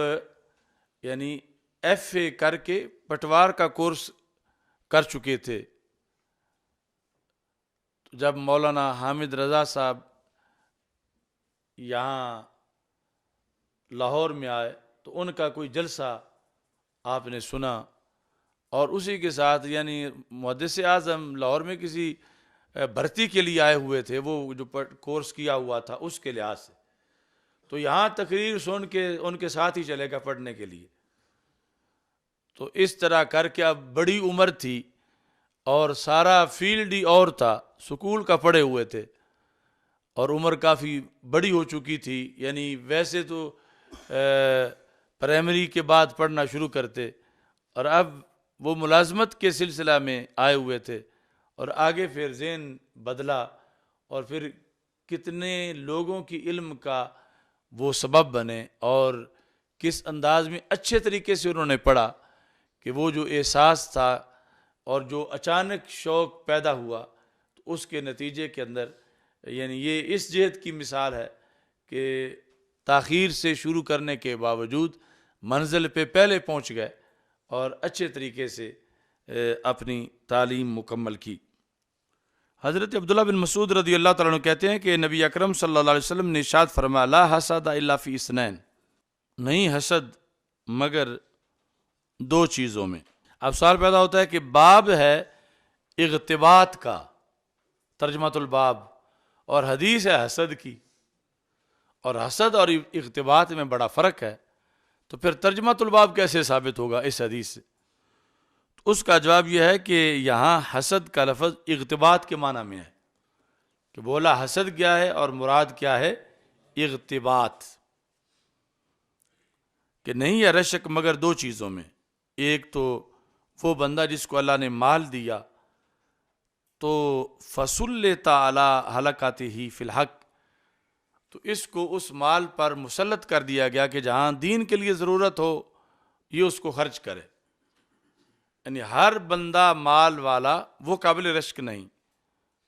یعنی ایف اے کر کے پٹوار کا کورس کر چکے تھے. جب مولانا حامد رضا صاحب یہاں لاہور میں آئے تو ان کا کوئی جلسہ آپ نے سنا، اور اسی کے ساتھ یعنی محدث اعظم لاہور میں کسی بھرتی کے لیے آئے ہوئے تھے، وہ جو کورس کیا ہوا تھا اس کے لحاظ سے، تو یہاں تقریر سن کے ان کے ساتھ ہی چلے گا پڑھنے کے لیے. تو اس طرح کر کے اب بڑی عمر تھی اور سارا فیلڈ ہی اور تھا، سکول کا پڑھے ہوئے تھے اور عمر کافی بڑی ہو چکی تھی. یعنی ویسے تو پرائمری کے بعد پڑھنا شروع کرتے، اور اب وہ ملازمت کے سلسلہ میں آئے ہوئے تھے، اور آگے پھر ذہن بدلا، اور پھر کتنے لوگوں کی علم کا وہ سبب بنے، اور کس انداز میں اچھے طریقے سے انہوں نے پڑھا کہ وہ جو احساس تھا اور جو اچانک شوق پیدا ہوا، تو اس کے نتیجے کے اندر یعنی یہ اس جہت کی مثال ہے کہ تاخیر سے شروع کرنے کے باوجود منزل پہ پہلے پہنچ گئے اور اچھے طریقے سے اپنی تعلیم مکمل کی. حضرت عبداللہ بن مسعود رضی اللہ تعالیٰ عنہ کہتے ہیں کہ نبی اکرم صلی اللہ علیہ وسلم نے ارشاد فرمایا لا حسد الا فی اثنین، نہیں حسد مگر دو چیزوں میں. اب سوال پیدا ہوتا ہے کہ باب ہے اغتباط کا، ترجمۃ الباب، اور حدیث ہے حسد کی، اور حسد اور اغتباط میں بڑا فرق ہے، تو پھر ترجمۃ الباب کیسے ثابت ہوگا اس حدیث سے؟ تو اس کا جواب یہ ہے کہ یہاں حسد کا لفظ اغتباط کے معنی میں ہے، کہ بولا حسد کیا ہے اور مراد کیا ہے اغتباط، کہ نہیں ہے رشک مگر دو چیزوں میں. ایک تو وہ بندہ جس کو اللہ نے مال دیا تو فَسُلِّطَ عَلَىٰ حَلَقَاتِهِ فِي الْحَقِّ، تو اس کو اس مال پر مسلط کر دیا گیا کہ جہاں دین کے لیے ضرورت ہو یہ اس کو خرچ کرے. یعنی ہر بندہ مال والا وہ قابل رشک نہیں،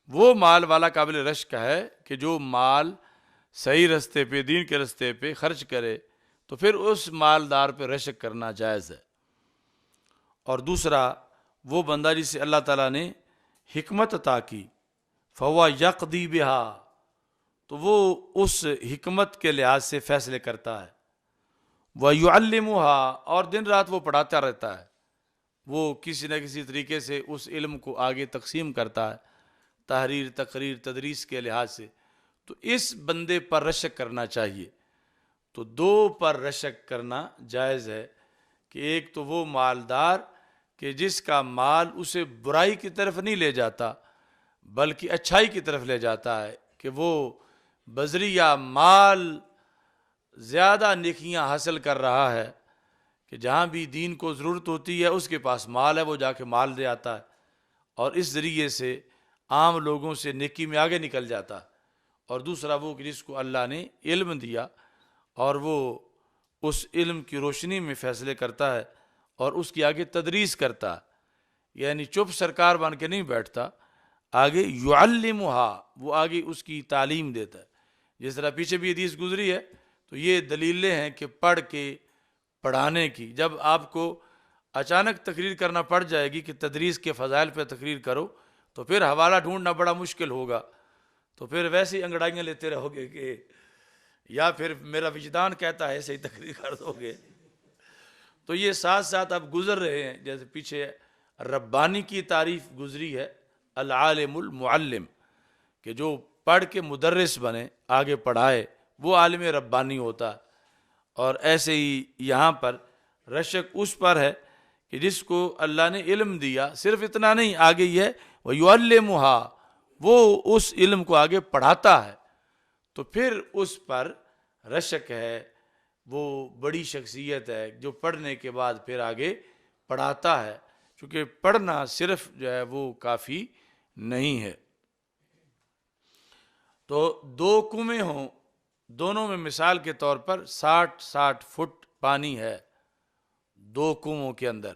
وہ مال والا قابل رشک ہے کہ جو مال صحیح رستے پہ، دین کے رستے پہ خرچ کرے، تو پھر اس مالدار پہ رشک کرنا جائز ہے۔ اور دوسرا وہ بندہ جسے اللہ تعالیٰ نے حکمت عطا کی، فَهُوَ يَقْضِي بِهَا، تو وہ اس حکمت کے لحاظ سے فیصلے کرتا ہے، وَيُعَلِّمُهَا، اور دن رات وہ پڑھاتا رہتا ہے، وہ کسی نہ کسی طریقے سے اس علم کو آگے تقسیم کرتا ہے، تحریر، تقریر، تدریس کے لحاظ سے، تو اس بندے پر رشک کرنا چاہیے۔ تو دو پر رشک کرنا جائز ہے، کہ ایک تو وہ مالدار کہ جس کا مال اسے برائی کی طرف نہیں لے جاتا بلکہ اچھائی کی طرف لے جاتا ہے، کہ وہ بذریعہ مال زیادہ نیکیاں حاصل کر رہا ہے، کہ جہاں بھی دین کو ضرورت ہوتی ہے اس کے پاس مال ہے، وہ جا کے مال دے آتا ہے، اور اس ذریعے سے عام لوگوں سے نیکی میں آگے نکل جاتا ہے۔ اور دوسرا وہ کہ جس کو اللہ نے علم دیا اور وہ اس علم کی روشنی میں فیصلے کرتا ہے اور اس کی آگے تدریس کرتا ہے، یعنی چپ سرکار بن کے نہیں بیٹھتا، آگے یعلمها، وہ آگے اس کی تعلیم دیتا ہے۔ جس طرح پیچھے بھی حدیث گزری ہے، تو یہ دلیلیں ہیں کہ پڑھ کے پڑھانے کی۔ جب آپ کو اچانک تقریر کرنا پڑ جائے گی کہ تدریس کے فضائل پہ تقریر کرو، تو پھر حوالہ ڈھونڈنا بڑا مشکل ہوگا، تو پھر ویسے ہی انگڑائیاں لیتے رہو گے، کہ یا پھر میرا وجدان کہتا ہے صحیح تقریر کر دو گے۔ تو یہ ساتھ ساتھ اب گزر رہے ہیں، جیسے پیچھے ربانی کی تعریف گزری ہے، العالم المعلم، کہ جو پڑھ کے مدرس بنے، آگے پڑھائے، وہ عالم ربانی ہوتا ہے۔ اور ایسے ہی یہاں پر رشک اس پر ہے کہ جس کو اللہ نے علم دیا، صرف اتنا نہیں، آگے یہ ہے وَيُعَلِّمُهَا، وہ اس علم کو آگے پڑھاتا ہے، تو پھر اس پر رشک ہے، وہ بڑی شخصیت ہے جو پڑھنے کے بعد پھر آگے پڑھاتا ہے، کیونکہ پڑھنا صرف جو ہے وہ کافی نہیں ہے۔ تو دو کنویں ہوں، دونوں میں مثال کے طور پر 60 فٹ پانی ہے، دو کنووں کے اندر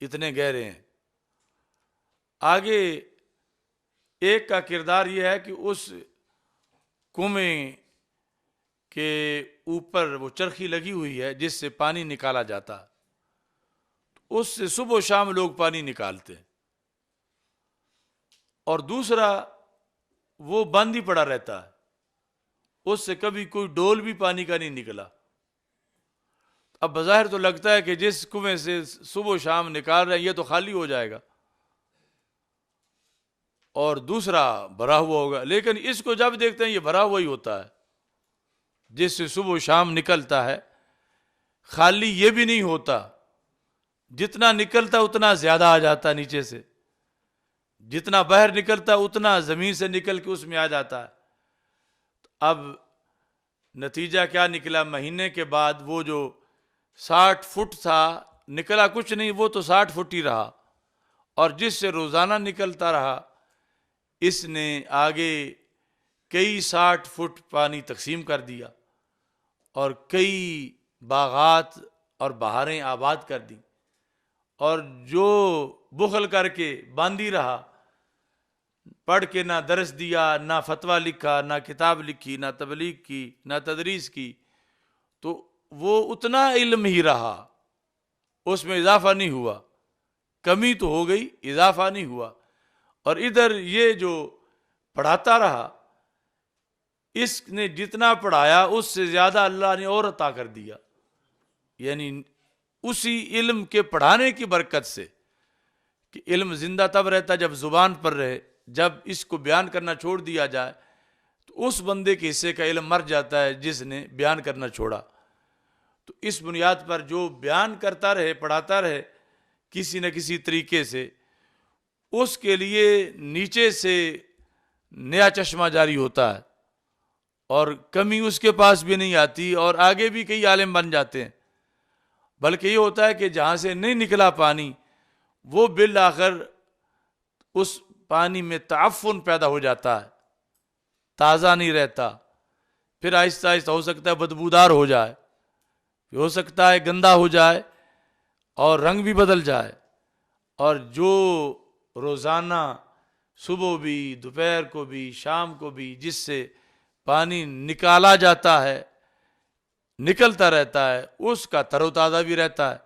اتنے گہرے ہیں۔ آگے ایک کا کردار یہ ہے کہ اس کنویں کے اوپر وہ چرخی لگی ہوئی ہے جس سے پانی نکالا جاتا، اس سے صبح و شام لوگ پانی نکالتے ہیں، اور دوسرا وہ بند ہی پڑا رہتا ہے، اس سے کبھی کوئی ڈول بھی پانی کا نہیں نکلا۔ اب بظاہر تو لگتا ہے کہ جس کنویں سے صبح و شام نکال رہے ہیں یہ تو خالی ہو جائے گا اور دوسرا بھرا ہوا ہوگا، لیکن اس کو جب دیکھتے ہیں یہ بھرا ہوا ہی ہوتا ہے، جس سے صبح و شام نکلتا ہے، خالی یہ بھی نہیں ہوتا، جتنا نکلتا اتنا زیادہ آ جاتا نیچے سے، جتنا باہر نکلتا اتنا زمین سے نکل کے اس میں آ جاتا ہے۔ اب نتیجہ کیا نکلا؟ مہینے کے بعد وہ جو 60 فٹ تھا نکلا کچھ نہیں، وہ تو 60 فٹ ہی رہا، اور جس سے روزانہ نکلتا رہا اس نے آگے کئی 60 فٹ پانی تقسیم کر دیا اور کئی باغات اور بہاریں آباد کر دی، اور جو بخل کر کے باندھی رہا، پڑھ کے نہ درس دیا، نہ فتویٰ لکھا، نہ کتاب لکھی، نہ تبلیغ کی، نہ تدریس کی، تو وہ اتنا علم ہی رہا، اس میں اضافہ نہیں ہوا، کمی تو ہو گئی، اضافہ نہیں ہوا۔ اور ادھر یہ جو پڑھاتا رہا، اس نے جتنا پڑھایا اس سے زیادہ اللہ نے اور عطا کر دیا، یعنی اسی علم کے پڑھانے کی برکت سے، کہ علم زندہ تب رہتا جب زبان پر رہے، جب اس کو بیان کرنا چھوڑ دیا جائے تو اس بندے کے حصے کا علم مر جاتا ہے جس نے بیان کرنا چھوڑا۔ تو اس بنیاد پر جو بیان کرتا رہے، پڑھاتا رہے کسی نہ کسی طریقے سے، اس کے لیے نیچے سے نیا چشمہ جاری ہوتا ہے اور کمی اس کے پاس بھی نہیں آتی، اور آگے بھی کئی عالم بن جاتے ہیں۔ بلکہ یہ ہوتا ہے کہ جہاں سے نہیں نکلا پانی، وہ بالآخر اس پانی میں تعفن پیدا ہو جاتا ہے، تازہ نہیں رہتا، پھر آہستہ آہستہ ہو سکتا ہے بدبودار ہو جائے، ہو سکتا ہے گندا ہو جائے اور رنگ بھی بدل جائے۔ اور جو روزانہ صبح بھی، دوپہر کو بھی، شام کو بھی جس سے پانی نکالا جاتا ہے، نکلتا رہتا ہے، اس کا تر و تازہ بھی رہتا ہے،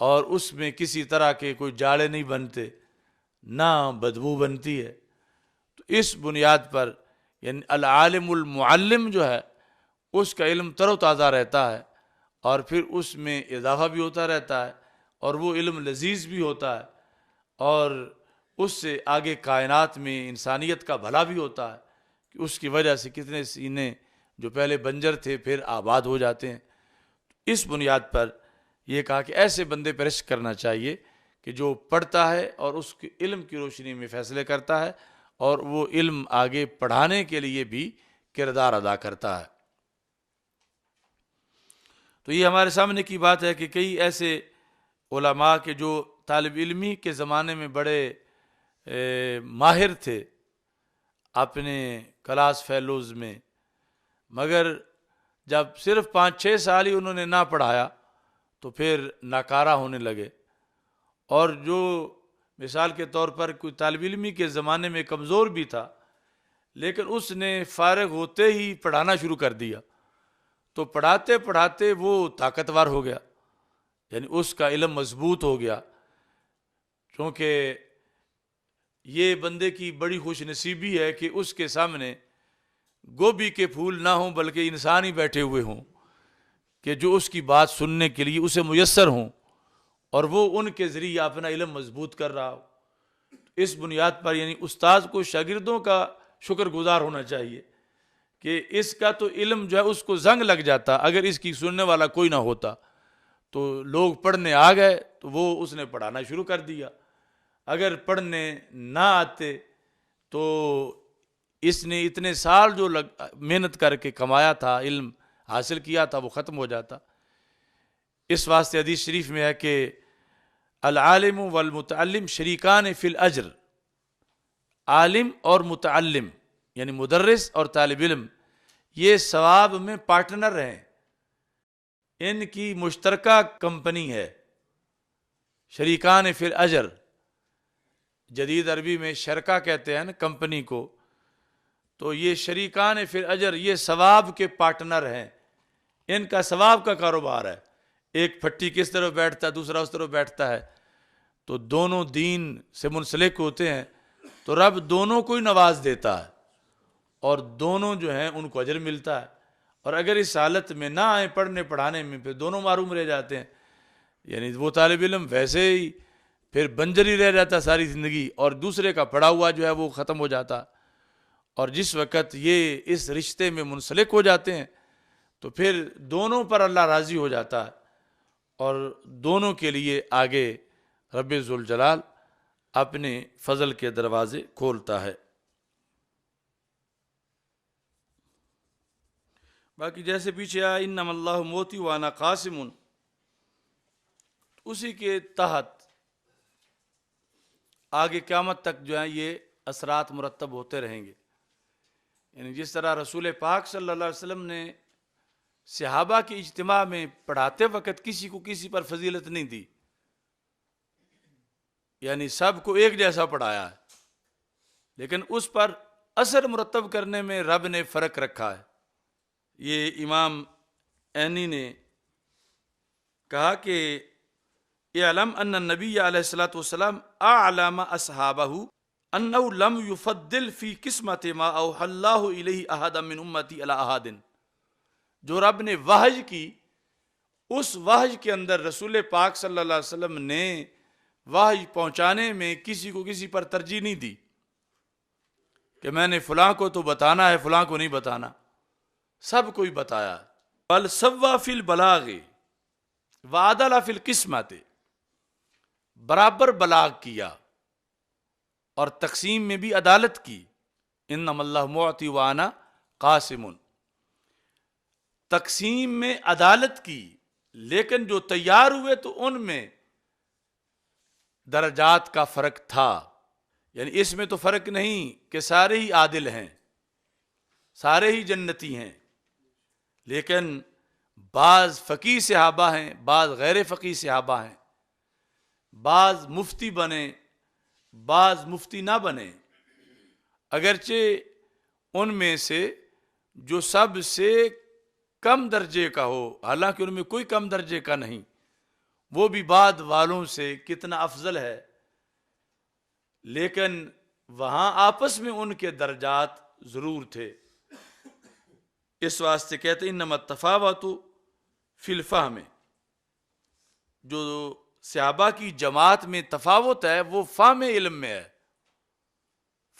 اور اس میں کسی طرح کے کوئی جاڑے نہیں بنتے، نہ بدبو بنتی ہے۔ تو اس بنیاد پر یعنی العالم المعلم جو ہے اس کا علم تر و تازہ رہتا ہے، اور پھر اس میں اضافہ بھی ہوتا رہتا ہے، اور وہ علم لذیذ بھی ہوتا ہے، اور اس سے آگے کائنات میں انسانیت کا بھلا بھی ہوتا ہے کہ اس کی وجہ سے کتنے سینے جو پہلے بنجر تھے پھر آباد ہو جاتے ہیں۔ اس بنیاد پر یہ کہا کہ ایسے بندے پر رشک کرنا چاہیے کہ جو پڑھتا ہے اور اس کے علم کی روشنی میں فیصلے کرتا ہے، اور وہ علم آگے پڑھانے کے لیے بھی کردار ادا کرتا ہے۔ تو یہ ہمارے سامنے کی بات ہے کہ کئی ایسے علماء کے جو طالب علمی کے زمانے میں بڑے ماہر تھے اپنے کلاس فیلوز میں، مگر جب صرف 5-6 سال ہی انہوں نے نہ پڑھایا تو پھر ناکارہ ہونے لگے۔ اور جو مثال کے طور پر کوئی طالب علمی کے زمانے میں کمزور بھی تھا، لیکن اس نے فارغ ہوتے ہی پڑھانا شروع کر دیا، تو پڑھاتے پڑھاتے وہ طاقتور ہو گیا، یعنی اس کا علم مضبوط ہو گیا۔ کیونکہ یہ بندے کی بڑی خوش نصیبی ہے کہ اس کے سامنے گوبھی کے پھول نہ ہوں بلکہ انسان ہی بیٹھے ہوئے ہوں کہ جو اس کی بات سننے کے لیے اسے میسر ہوں، اور وہ ان کے ذریعے اپنا علم مضبوط کر رہا ہو۔ اس بنیاد پر یعنی استاذ کو شاگردوں کا شکر گزار ہونا چاہیے کہ اس کا تو علم جو ہے اس کو زنگ لگ جاتا، اگر اس کی سننے والا کوئی نہ ہوتا تو لوگ پڑھنے آ گئے تو وہ اس نے پڑھانا شروع کر دیا، اگر پڑھنے نہ آتے تو اس نے اتنے سال جو محنت کر کے کمایا تھا، علم حاصل کیا تھا، وہ ختم ہو جاتا۔ اس واسطے حدیث شریف میں ہے کہ العالم والمتعلم شریکان فی الاجر، عالم اور متعلم یعنی مدرس اور طالب علم یہ ثواب میں پارٹنر ہیں، ان کی مشترکہ کمپنی ہے، شریکان فی الاجر۔ جدید عربی میں شرکہ کہتے ہیں نا کمپنی کو، تو یہ شریکان فی الاجر یہ ثواب کے پارٹنر ہیں، ان کا ثواب کا کاروبار ہے۔ ایک پھٹی کس طرح بیٹھتا ہے، دوسرا اس طرح بیٹھتا ہے، تو دونوں دین سے منسلک ہوتے ہیں، تو رب دونوں کو ہی نواز دیتا ہے، اور دونوں جو ہیں ان کو اجر ملتا ہے۔ اور اگر اس حالت میں نہ آئیں پڑھنے پڑھانے میں، پھر دونوں محروم رہ جاتے ہیں، یعنی وہ طالب علم ویسے ہی پھر بنجر ہی رہ جاتا ساری زندگی، اور دوسرے کا پڑھا ہوا جو ہے وہ ختم ہو جاتا۔ اور جس وقت یہ اس رشتے میں منسلک ہو جاتے ہیں تو پھر دونوں پر اللہ راضی ہو جاتا ہے، اور دونوں کے لیے آگے رب ذوالجلال اپنے فضل کے دروازے کھولتا ہے۔ باقی جیسے پیچھے آیا انما اللہ موتی وانا قاسم، اسی کے تحت آگے قیامت تک جو ہے یہ اثرات مرتب ہوتے رہیں گے۔ یعنی جس طرح رسول پاک صلی اللہ علیہ وسلم نے صحابہ کے اجتماع میں پڑھاتے وقت کسی کو کسی پر فضیلت نہیں دی، یعنی سب کو ایک جیسا پڑھایا ہے، لیکن اس پر اثر مرتب کرنے میں رب نے فرق رکھا ہے۔ یہ امام عینی نے کہا کہ اعلم ان النبی علیہ الصلوۃ والسلام اعلم اصحابہ انہ لم یفضل فی قسمت ما اوحی اللہ الیہ احدا من امتی علی احد، جو رب نے وحی کی اس وحی کے اندر رسول پاک صلی اللہ علیہ وسلم نے وحی پہنچانے میں کسی کو کسی پر ترجیح نہیں دی کہ میں نے فلاں کو تو بتانا ہے فلاں کو نہیں بتانا، سب کو ہی بتایا۔ بل سوا فی البلاغ وعدل فی القسمت، برابر بلاغ کیا اور تقسیم میں بھی عدالت کی۔ انما اللہ معطی وانا قاسم، تقسیم میں عدالت کی، لیکن جو تیار ہوئے تو ان میں درجات کا فرق تھا۔ یعنی اس میں تو فرق نہیں کہ سارے ہی عادل ہیں، سارے ہی جنتی ہیں، لیکن بعض فقیہ صحابہ ہیں، بعض غیر فقیہ صحابہ ہیں۔ بعض مفتی بنے بعض مفتی نہ بنے، اگرچہ ان میں سے جو سب سے کم درجے کا ہو، حالانکہ ان میں کوئی کم درجے کا نہیں، وہ بھی بعد والوں سے کتنا افضل ہے، لیکن وہاں آپس میں ان کے درجات ضرور تھے۔ اس واسطے کہتے ہیں انما التفاوت فی الفہم، جو صحابہ کی جماعت میں تفاوت ہے وہ فہم علم میں ہے،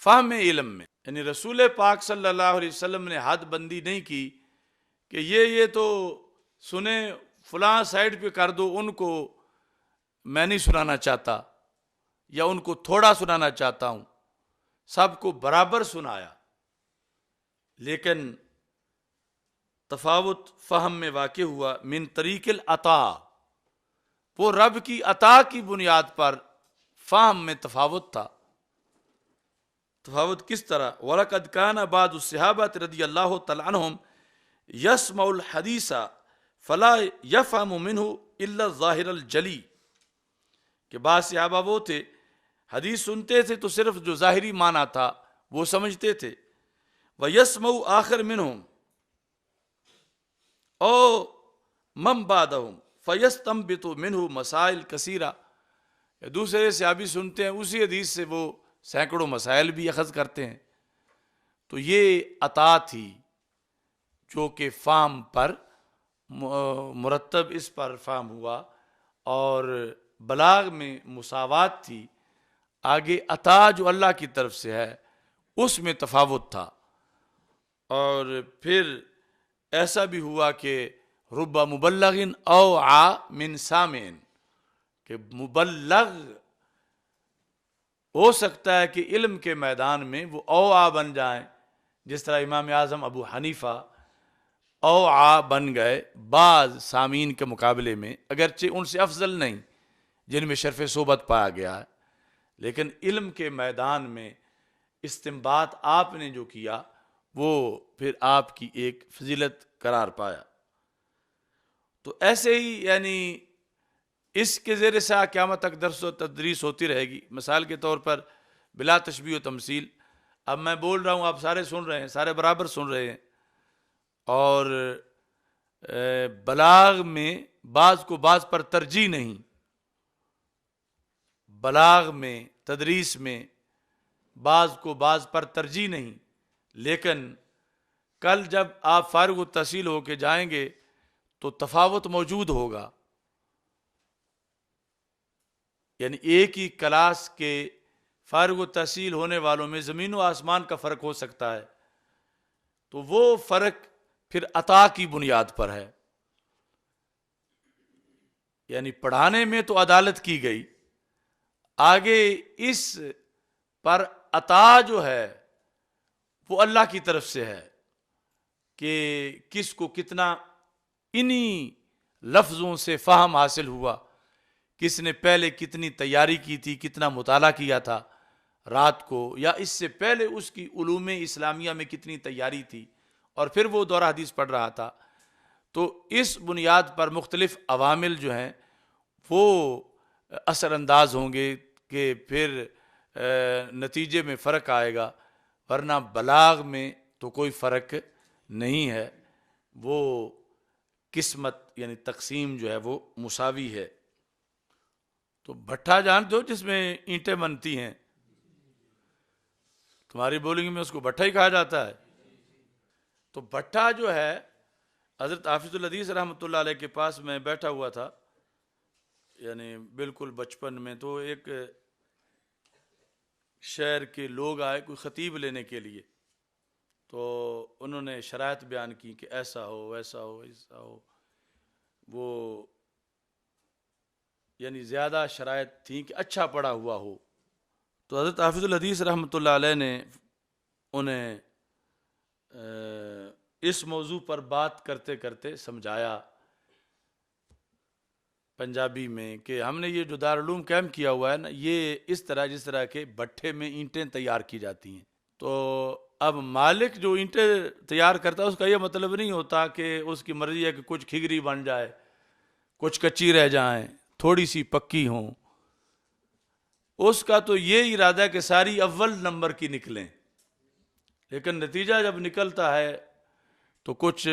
فہم علم میں، یعنی رسول پاک صلی اللہ علیہ وسلم نے حد بندی نہیں کی کہ یہ تو سنیں فلاں سائڈ پہ کر دو، ان کو میں نہیں سنانا چاہتا یا ان کو تھوڑا سنانا چاہتا ہوں، سب کو برابر سنایا، لیکن تفاوت فہم میں واقع ہوا من طریق العطا، وہ رب کی عطا کی بنیاد پر فہم میں تفاوت تھا۔ تفاوت کس طرح؟ وَلَقَدْ كَانَ بَعْضُ الصَّحَابَةِ رضی اللہ تعالی عنہم يَسْمَعُ الْحَدِيثَ فَلَا يَفْهَمُ مِنْهُ إِلَّا الظَّاهِرَ الْجَلِي، کہ بعض صحابہ وہ تھے حدیث سنتے تھے تو صرف جو ظاہری معنی تھا وہ سمجھتے تھے، وَيَسْمَعُ آخر مِنْهُمْ او من بعدهم فَيَسْتَنْبِطُ مِنْهُ مسائل کثیرہ، دوسرے صحابی سنتے ہیں اسی حدیث سے وہ سینکڑوں مسائل بھی اخذ کرتے ہیں۔ تو یہ عطا تھی جو کہ فہم پر مرتب اس پر فہم ہوا، اور بلاغ میں مساوات تھی، آگے عطا جو اللہ کی طرف سے ہے اس میں تفاوت تھا۔ اور پھر ایسا بھی ہوا کہ رب مبلغ اوعى من سامع، کہ مبلغ ہو سکتا ہے کہ علم کے میدان میں وہ اوعى بن جائیں، جس طرح امام اعظم ابو حنیفہ اوعى بن گئے بعض سامعین کے مقابلے میں، اگرچہ ان سے افضل نہیں جن میں شرف صحبت پایا گیا ہے، لیکن علم کے میدان میں استنباط آپ نے جو کیا وہ پھر آپ کی ایک فضیلت قرار پایا۔ تو ایسے ہی یعنی اس کے زیر سایہ قیامت تک درس و تدریس ہوتی رہے گی۔ مثال کے طور پر بلا تشبیہ و تمثیل، اب میں بول رہا ہوں آپ سارے سن رہے ہیں، سارے برابر سن رہے ہیں، اور بلاغ میں بعض کو بعض پر ترجیح نہیں، بلاغ میں تدریس میں بعض کو بعض پر ترجیح نہیں، لیکن کل جب آپ فارغ التحصیل ہو کے جائیں گے تو تفاوت موجود ہوگا، یعنی ایک ہی کلاس کے فارغ التحصیل ہونے والوں میں زمین و آسمان کا فرق ہو سکتا ہے، تو وہ فرق پھر عطا کی بنیاد پر ہے، یعنی پڑھانے میں تو عدالت کی گئی، آگے اس پر عطا جو ہے وہ اللہ کی طرف سے ہے کہ کس کو کتنا انہی لفظوں سے فہم حاصل ہوا، کس نے پہلے کتنی تیاری کی تھی، کتنا مطالعہ کیا تھا رات کو، یا اس سے پہلے اس کی علوم اسلامیہ میں کتنی تیاری تھی، اور پھر وہ دورہ حدیث پڑھ رہا تھا۔ تو اس بنیاد پر مختلف عوامل جو ہیں وہ اثر انداز ہوں گے کہ پھر نتیجے میں فرق آئے گا، ورنہ بلاغ میں تو کوئی فرق نہیں ہے، وہ قسمت یعنی تقسیم جو ہے وہ مساوی ہے۔ تو بھٹا جانتے ہو جس میں اینٹیں بنتی ہیں، تمہاری بولنگ میں اس کو بھٹا ہی کہا جاتا ہے۔ تو بھٹا جو ہے، حضرت حافظ الحدیث رحمۃ اللہ علیہ کے پاس میں بیٹھا ہوا تھا، یعنی بالکل بچپن میں، تو ایک شہر کے لوگ آئے کوئی خطیب لینے کے لیے، تو انہوں نے شرائط بیان کی کہ ایسا ہو ویسا ہو ایسا ہو، وہ یعنی زیادہ شرائط تھیں کہ اچھا پڑھا ہوا ہو۔ تو حضرت حافظ الحدیث رحمۃ اللہ علیہ نے انہیں اس موضوع پر بات کرتے کرتے سمجھایا پنجابی میں کہ ہم نے یہ جو دارالعلوم قائم کیا ہوا ہے نا، یہ اس طرح جس طرح کے بھٹے میں اینٹیں تیار کی جاتی ہیں، تو اب مالک جو اینٹیں تیار کرتا ہے اس کا یہ مطلب نہیں ہوتا کہ اس کی مرضی ہے کہ کچھ کھگری بن جائے، کچھ کچی رہ جائیں، تھوڑی سی پکی ہوں، اس کا تو یہ ارادہ ہے کہ ساری اول نمبر کی نکلیں، لیکن نتیجہ جب نکلتا ہے تو کچھ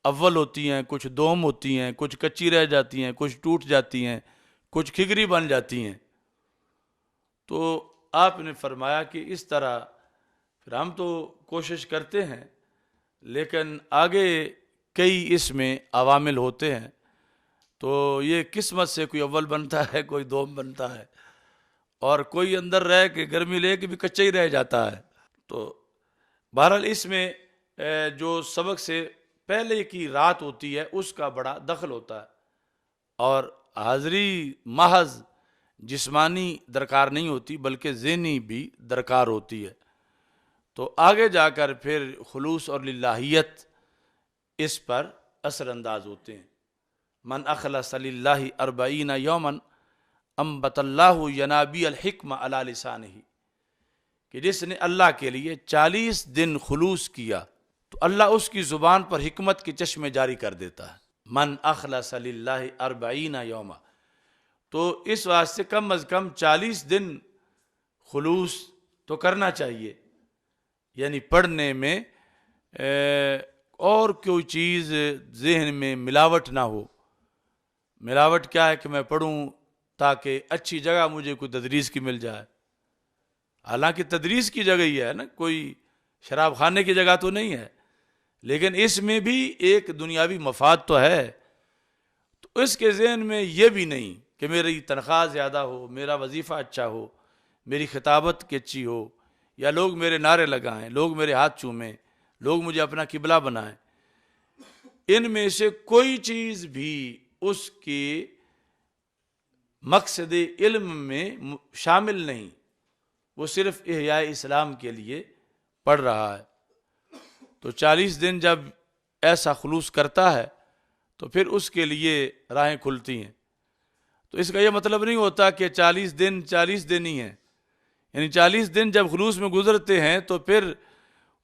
اول ہوتی ہیں، کچھ دوم ہوتی ہیں، کچھ کچی رہ جاتی ہیں، کچھ ٹوٹ جاتی ہیں، کچھ کھگری بن جاتی ہیں۔ تو آپ نے فرمایا کہ اس طرح پھر ہم تو کوشش کرتے ہیں، لیکن آگے کئی اس میں عوامل ہوتے ہیں، تو یہ قسمت سے کوئی اول بنتا ہے، کوئی دوم بنتا ہے، اور کوئی اندر رہ کے گرمی لے کے بھی کچا ہی رہ جاتا ہے۔ تو بہرحال اس میں جو سبق سے پہلے کی رات ہوتی ہے اس کا بڑا دخل ہوتا ہے، اور حاضری محض جسمانی درکار نہیں ہوتی بلکہ ذہنی بھی درکار ہوتی ہے۔ تو آگے جا کر پھر خلوص اور للہیت اس پر اثر انداز ہوتے ہیں۔ من اخلص للہ 40 یوما انبت اللہ ینابیع الحکمہ علی لسانہ، کہ جس نے اللہ کے لیے 40 دن خلوص کیا تو اللہ اس کی زبان پر حکمت کے چشمے جاری کر دیتا ہے۔ من اخلص للہ 40 یوما، تو اس واسطے کم از کم 40 دن خلوص تو کرنا چاہیے، یعنی پڑھنے میں اور کوئی چیز ذہن میں ملاوٹ نہ ہو۔ ملاوٹ کیا ہے کہ میں پڑھوں تاکہ اچھی جگہ مجھے کوئی تدریس کی مل جائے، حالانکہ تدریس کی جگہ ہی ہے نا، کوئی شراب خانے کی جگہ تو نہیں ہے، لیکن اس میں بھی ایک دنیاوی مفاد تو ہے۔ تو اس کے ذہن میں یہ بھی نہیں کہ میری تنخواہ زیادہ ہو، میرا وظیفہ اچھا ہو، میری خطابت کی اچھی ہو، یا لوگ میرے نعرے لگائیں، لوگ میرے ہاتھ چومیں، لوگ مجھے اپنا قبلہ بنائیں۔ ان میں سے کوئی چیز بھی اس کی مقصد علم میں شامل نہیں، وہ صرف احیاء اسلام کے لیے پڑھ رہا ہے۔ تو 40 دن جب ایسا خلوص کرتا ہے تو پھر اس کے لیے راہیں کھلتی ہیں۔ تو اس کا یہ مطلب نہیں ہوتا کہ 40 دن ہی ہیں، یعنی 40 دن جب خلوص میں گزرتے ہیں تو پھر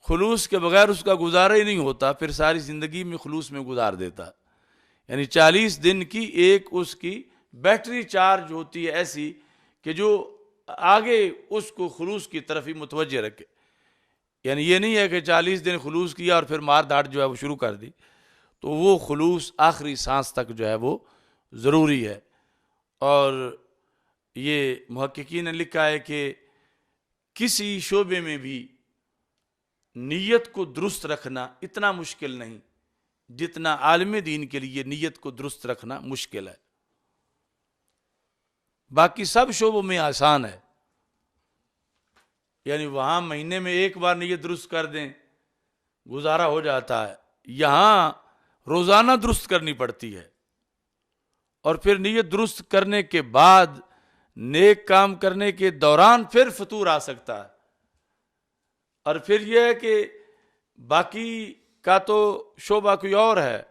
خلوص کے بغیر اس کا گزارا ہی نہیں ہوتا، پھر ساری زندگی میں خلوص میں گزار دیتا، یعنی 40 دن کی ایک اس کی بیٹری چارج ہوتی ہے ایسی کہ جو آگے اس کو خلوص کی طرف ہی متوجہ رکھے۔ یعنی یہ نہیں ہے کہ 40 دن خلوص کیا اور پھر مار داڑ جو ہے وہ شروع کر دی، تو وہ خلوص آخری سانس تک جو ہے وہ ضروری ہے۔ اور یہ محققین نے لکھا ہے کہ کسی شعبے میں بھی نیت کو درست رکھنا اتنا مشکل نہیں جتنا عالم دین کے لیے نیت کو درست رکھنا مشکل ہے۔ باقی سب شعبوں میں آسان ہے، یعنی وہاں مہینے میں ایک بار نیت درست کر دیں گزارا ہو جاتا ہے، یہاں روزانہ درست کرنی پڑتی ہے، اور پھر نیت درست کرنے کے بعد نیک کام کرنے کے دوران پھر فطور آ سکتا ہے۔ اور پھر یہ ہے کہ باقی کا تو شعبہ کوئی اور ہے،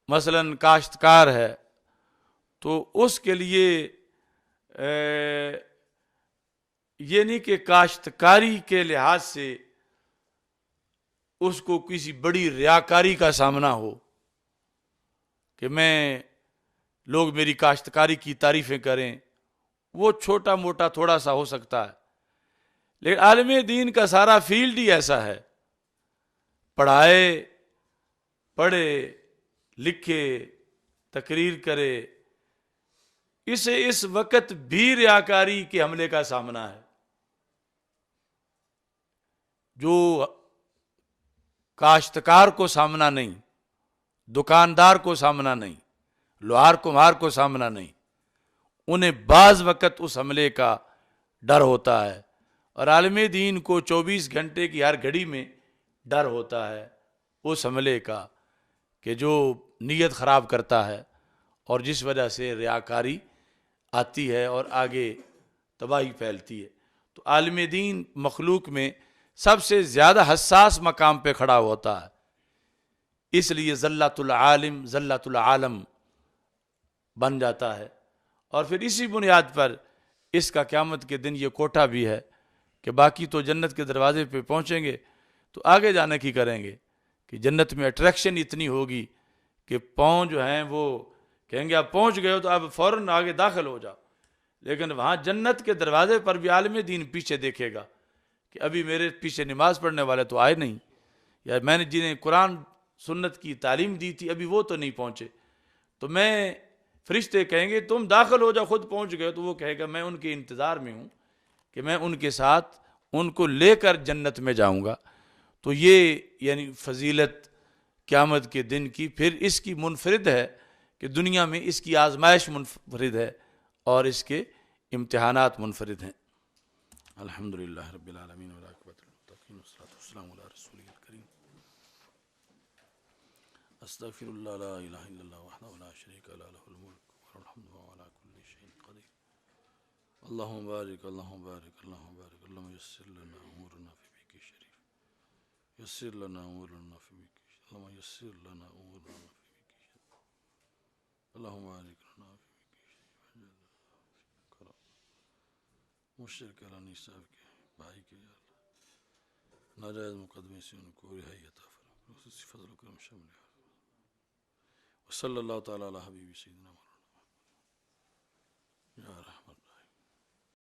مثلا کاشتکار ہے، تو اس کے لیے یہ نہیں کہ کاشتکاری کے لحاظ سے اس کو کسی بڑی ریاکاری کا سامنا ہو کہ لوگ میری کاشتکاری کی تعریفیں کریں، وہ چھوٹا موٹا تھوڑا سا ہو سکتا ہے، لیکن عالم دین کا سارا فیلڈ ہی ایسا ہے، پڑھے لکھے تقریر کرے، اسے اس وقت بھی ریاکاری کے حملے کا سامنا ہے۔ جو کاشتکار کو سامنا نہیں، دکاندار کو سامنا نہیں، لوہار کمہار کو سامنا نہیں، انہیں بعض وقت اس حملے کا ڈر ہوتا ہے، اور عالم دین کو 24 گھنٹے کی ہر گھڑی میں ڈر ہوتا ہے اس حملے کا کہ جو نیت خراب کرتا ہے اور جس وجہ سے ریاکاری آتی ہے اور آگے تباہی پھیلتی ہے۔ تو عالم دین مخلوق میں سب سے زیادہ حساس مقام پہ کھڑا ہوتا ہے، اس لیے ذلت العالم ذلت العالم بن جاتا ہے، اور پھر اسی بنیاد پر اس کا قیامت کے دن یہ کوٹا بھی ہے کہ باقی تو جنت کے دروازے پہ پہنچیں گے تو آگے جانے کی کریں گے کہ جنت میں اٹریکشن اتنی ہوگی کہ پاؤں جو ہیں وہ کہیں گے آپ پہنچ گئے ہو تو آپ فوراً آگے داخل ہو جاؤ، لیکن وہاں جنت کے دروازے پر بھی عالم دین پیچھے دیکھے گا کہ ابھی میرے پیچھے نماز پڑھنے والے تو آئے نہیں، یا میں نے جنہیں قرآن سنت کی تعلیم دی تھی ابھی وہ تو نہیں پہنچے، تو میں فرشتے کہیں گے تم داخل ہو جاؤ، خود پہنچ گئے، تو وہ کہے گا میں ان کے انتظار میں ہوں کہ میں ان کے ساتھ ان کو لے کر جنت میں جاؤں گا۔ تو یہ یعنی فضیلت قیامت کے دن کی پھر اس کی منفرد ہے کہ دنیا میں اس کی آزمائش منفرد ہے اور اس کے امتحانات منفرد ہیں۔ الحمدللہ رب العالمین والعاقبۃ للمتقین والصلاۃ والسلام علی رسولہ الکریم۔ استغفر اللہ لا الہ الا اللہ وحدہ لا شریک لہ لہ الملک وله الحمد وهو على كل شيء قدیر۔ اللهم بارک اللهم بارک اللهم بارک اللهم یسر لنا امورنا فی بیک شریف، یسر لنا امورنا فی بیک شریف، اللهم یسر لنا امورنا فی بیک شریف، اللهم بارک لنا فی بیک شریف۔ مشرک علانی صاحب کے بھائی کے یا اللہ ناجائز مقدمے سے ان کو رہائی عطا فرما، خصوصی فضل و کرم شامل۔ وصلی اللہ تعالی علی حبیب سیدنا محمد۔